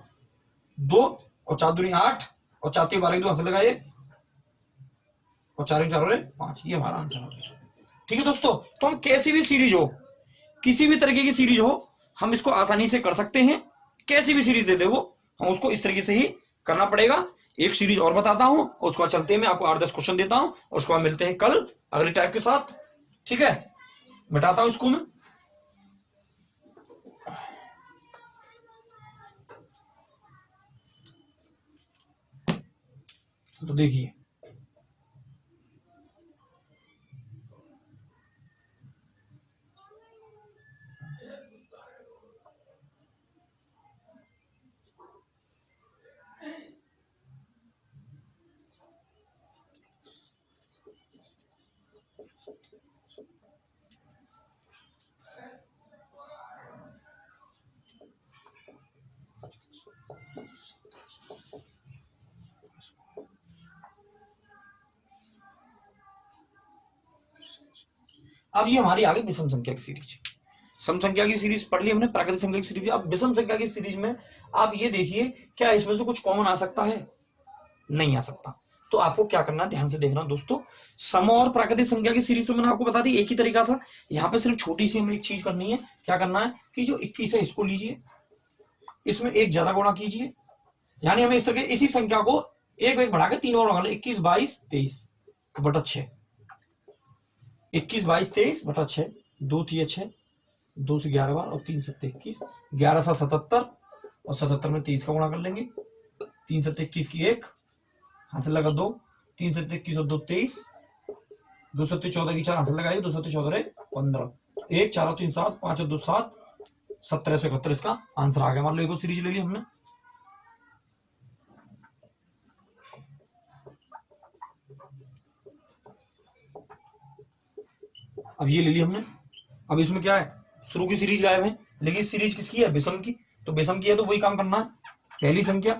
2 और 4 दूनी 8 और 4 3 12 की 2 हासिल लगाइए, और 4 4 5, ये हमारा आंसर हो गया। ठीक है दोस्तों, तो हम कैसी भी सीरीज हो, किसी भी तरीके की सीरीज हो, हम इसको आसानी से कर सकते हैं। कैसी भी सीरीज देते वो, हम उसको इस तरीके से ही करना पड़ेगा। एक सीरीज और बताता हूं, और उसके बाद चलते हैं, मैं आपको 8-10 क्वेश्चन देता हूं, और उसके बाद मिलते हैं कल अगले टाइप के साथ। ठीक है, मिटाता हूं इसको मैं। तो देखिए अब ये हमारी आगे विषम संख्या की सीरीज, सम संख्या की सीरीज पढ़ ली हमने, प्राकृतिक संख्या की सीरीज। अब विषम संख्या की सीरीज में आप ये देखिए, क्या इसमें से कुछ कॉमन आ सकता है, नहीं आ सकता। तो आपको क्या करना है, ध्यान से देखना दोस्तों। सम और प्राकृतिक संख्या की सीरीज तो मैंने आपको बता दी, एक ही तरीका था। यहाँ पे सिर्फ छोटी सी हमें एक चीज करनी है, क्या करना है कि जो 21 है इसको लीजिए, इसमें एक ज्यादा गुणा कीजिए, यानी हमें इस तरह इसी संख्या को एक बढ़ा के 3 और 21 22 23 बटा 6, 21 22 23 बटा 6, 2 3 6, 2 से 11 बार, और 3 7 21, 11 से 77, और 77 में 23 का गुणा कर लेंगे, 3 7 21 की 1 हासिल लगा 2, 3 7 21 और 2 23, 2 7 14 की 4 हासिल लगाइए, 2 7 14 15, 1 4 और 3 7, 5 और 2 7, 1731 का आंसर आ गया। मान लो एक सीरीज ले ली हमने, अब ये ले ली हमने। अब इसमें क्या है, शुरू की सीरीज गायब है, लेकिन सीरीज किसकी है, विषम की। तो विषम की है तो वही काम करना है, पहली संख्या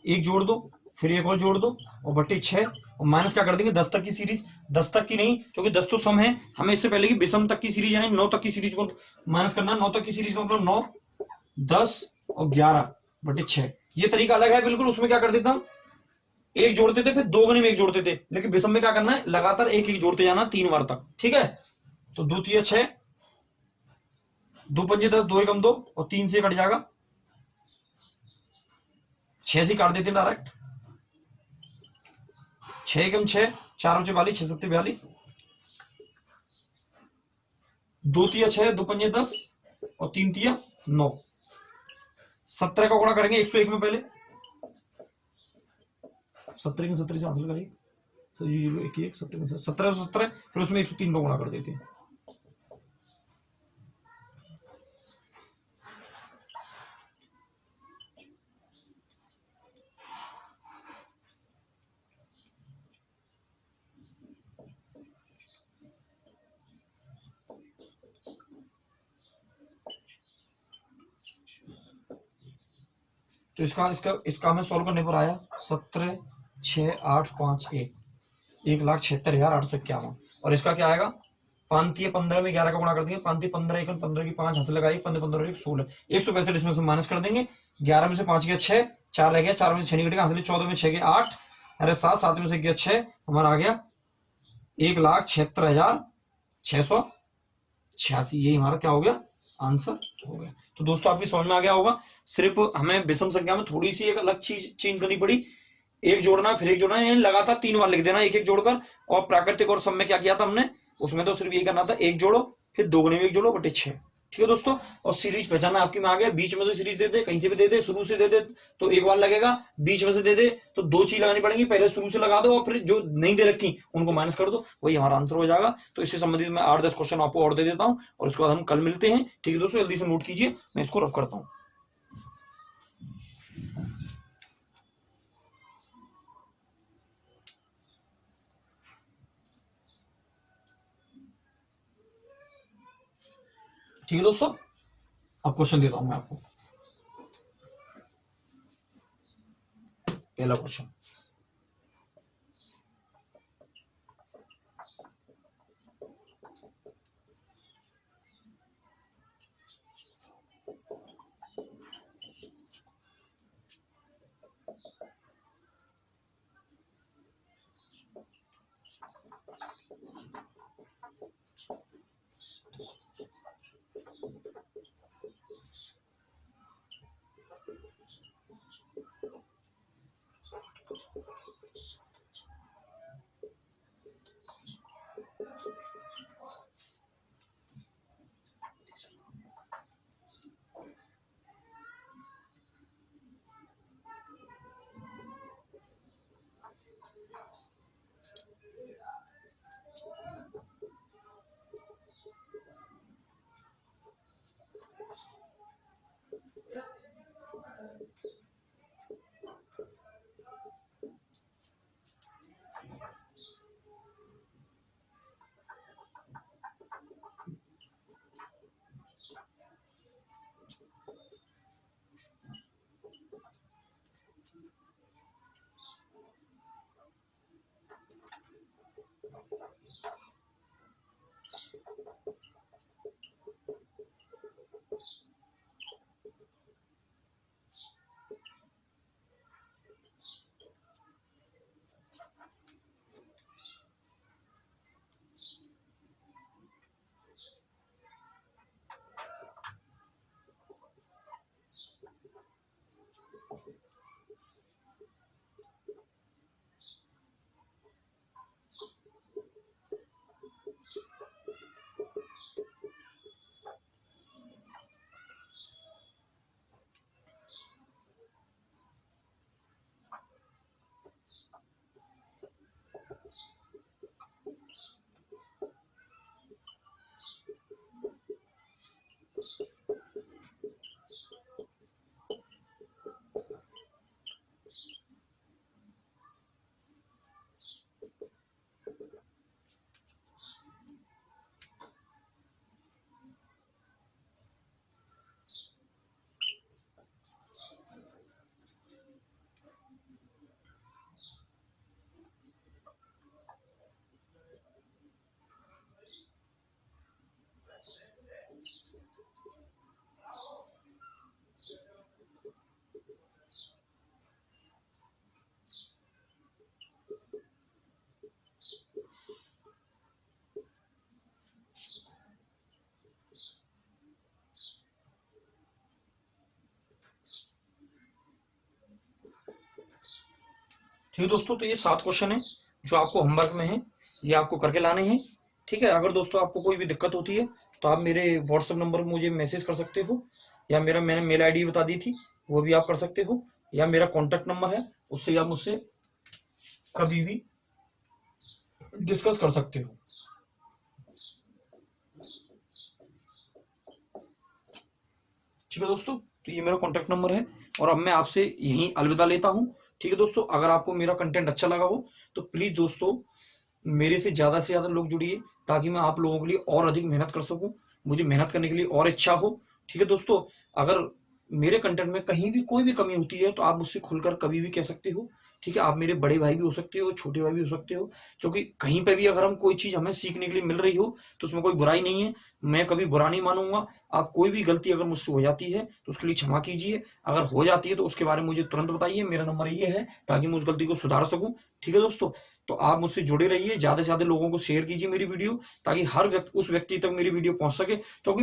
एक जोड़ दो, फिर एक और जोड़ दो, और बट्टे 6, और माइनस क्या कर देंगे 10 तक की सीरीज, 10 तक की नहीं क्योंकि 10 तो सम है, हमें इससे पहले की विषम तक की सीरीज यानी 9 तक की सीरीज को माइनस करना है। 9 तक की सीरीज का मतलब 9 10 और 11 बटे 6, ये तरीका अलग है बिल्कुल। उसमें क्या कर देता हूं, एक जोड़ते थे फिर 2 गुने में एक जोड़ते थे, लेकिन विषम में क्या करना है, लगातार एक एक जोड़ते जाना 3 बार तक। ठीक है, तो 2 3 6, 2 5 10, 2 1 2, और 3 से कट जाएगा 6 से काट देते हैं डायरेक्ट। 6 कम 6, 4 बचे 42, 6 सत्ते 42, 2 तिया 6, 2 पंजे 10 और 3 तिया 9। 17 का गुणा करेंगे 101 में पहले, 17 की 17 से हासिल का 1, 1 17 17, फिर उसमें 103 का गुणा कर देते हैं। तो इसका इसका इसका हमें सॉल्व करने पर आया 17 6 8 5 1, 1,76,851। और इसका क्या आएगा, 5 15 में 11 का गुणा कर देंगे, 5 15 1 15 की 5 हासिल लगाई, 15 15 1 16, 165 इसमें से माइनस कर देंगे। 11 में से 5 गया 6, 4 रह गया, 4 में से 6 नहीं कटेगा, हासिल 14 में 6 गया 8, अरे 7, 7 में से गया 6, हमारा आ गया 1,76,686। यही हमारा क्या हो गया, आंसर हो गया। तो दोस्तों आपकी समझ में आ गया होगा। सिर्फ हमें विषम संख्या में थोड़ी सी एक अलग चीज चेंज करनी पड़ी, एक जोड़ना फिर एक जोड़ना, यानी लगातार 3 बार लिख देना एक एक जोड़कर। और प्राकृतिक और सब में क्या किया था हमने, उसमें तो सिर्फ यही करना था, एक जोड़ो फिर 2 गुने में 1 जोड़ो बटे 6। ठीक है दोस्तों। और सीरीज पहचाना आपकी में आ गया, बीच में से सीरीज दे दे, कहीं से भी दे दे, शुरू से दे दे तो एक बार लगेगा, बीच में से दे दे तो 2 चीज लगानी पड़ेंगी, पहले शुरू से लगा दो और फिर जो नहीं दे रखी उनको माइनस कर दो, वही हमारा आंसर हो जाएगा। तो इससे संबंधित मैं 8-10 क्वेश्चन आपको और दे देता हूं और उसके बाद हम कल मिलते हैं। ठीक है दोस्तों, जल्दी से नोट कीजिए, मैं इसको रफ करता हूं। ठीक है दोस्तों, अब क्वेश्चन देता हूं मैं आपको। पहला क्वेश्चन, ठीक है दोस्तों, तो ये 7 क्वेश्चन है जो आपको होमवर्क में है, ये आपको करके लाने हैं। ठीक है, अगर दोस्तों आपको कोई भी दिक्कत होती है तो आप मेरे व्हाट्सएप नंबर पर मुझे मैसेज कर सकते हो, या मैंने मेल आईडी बता दी थी वो भी आप कर सकते हो, या मेरा कॉन्टैक्ट नंबर है उससे भी आप मुझसे कभी भी डिस्कस कर सकते हो। ठीक है दोस्तों, तो ये मेरा कॉन्टैक्ट नंबर है, और अब मैं आपसे यहीं अलविदा लेता हूं। ठीक है दोस्तों, अगर आपको मेरा कंटेंट अच्छा लगा हो तो प्लीज दोस्तों मेरे से ज्यादा लोग जुड़िए, ताकि मैं आप लोगों के लिए और अधिक मेहनत कर सकूं, मुझे मेहनत करने के लिए और इच्छा हो। ठीक है दोस्तों, अगर मेरे कंटेंट में कहीं भी कोई भी कमी होती है तो आप मुझसे खुलकर कभी भी कह सकते हो। ठीक है, आप मेरे बड़े भाई भी हो सकते हो, छोटे भाई भी हो सकते हो, क्योंकि कहीं पे भी अगर हम कोई चीज हमें सीखने के लिए मिल रही हो तो उसमें कोई बुराई नहीं है, मैं कभी बुरा नहीं मानूंगा। आप कोई भी गलती अगर मुझसे हो जाती है तो उसके लिए क्षमा कीजिए, अगर हो जाती है तो उसके बारे में मुझे तुरंत बताइए, मेरा नंबर ये है ताकि मैं उस गलती को सुधार सकूं। ठीक है दोस्तों, तो आप मुझसे जुड़े रहिए, ज्यादा से ज्यादा लोगों को शेयर कीजिए मेरी वीडियो, ताकि हर व्यक्ति उस व्यक्ति तक मेरी वीडियो पहुंच सके। क्योंकि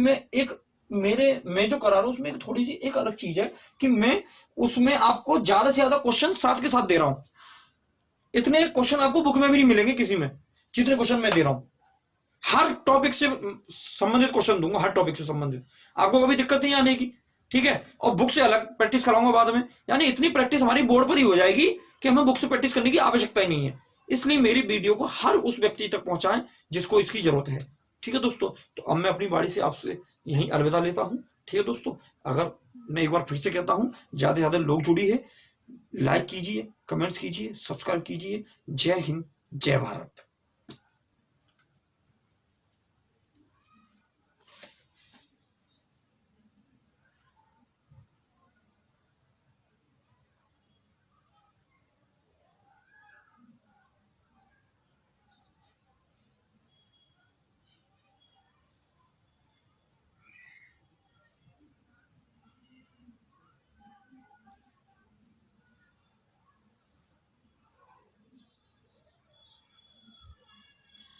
मैं जो करा रहा हूं उसमें एक थोड़ी सी एक अलग चीज है कि मैं उसमें आपको ज्यादा से ज्यादा क्वेश्चन साथ के साथ दे रहा हूं। इतने क्वेश्चन आपको बुक में भी नहीं मिलेंगे किसी में, जितने क्वेश्चन मैं दे रहा हूं। हर टॉपिक से संबंधित क्वेश्चन दूंगा, हर टॉपिक से संबंधित, आपको कभी दिक्कत नहीं आने की। ठीक है, और बुक से अलग प्रैक्टिस कराऊंगा बाद में, यानी इतनी प्रैक्टिस हमारी बोर्ड पर ही हो जाएगी कि हमें बुक से प्रैक्टिस करने की आवश्यकता ही नहीं है। इसलिए मेरी वीडियो को हर उस व्यक्ति तक पहुंचाएं जिसको इसकी जरूरत है। ठीक है दोस्तों, तो अब मैं अपनी बारी से आपसे यहीं अलविदा लेता हूं। ठीक है दोस्तों, अगर मैं एक बार फिर से कहता हूं, ज्यादा से ज्यादा लोग जुड़िए, लाइक कीजिए, कमेंट्स कीजिए, सब्सक्राइब कीजिए। जय हिंद, जय भारत।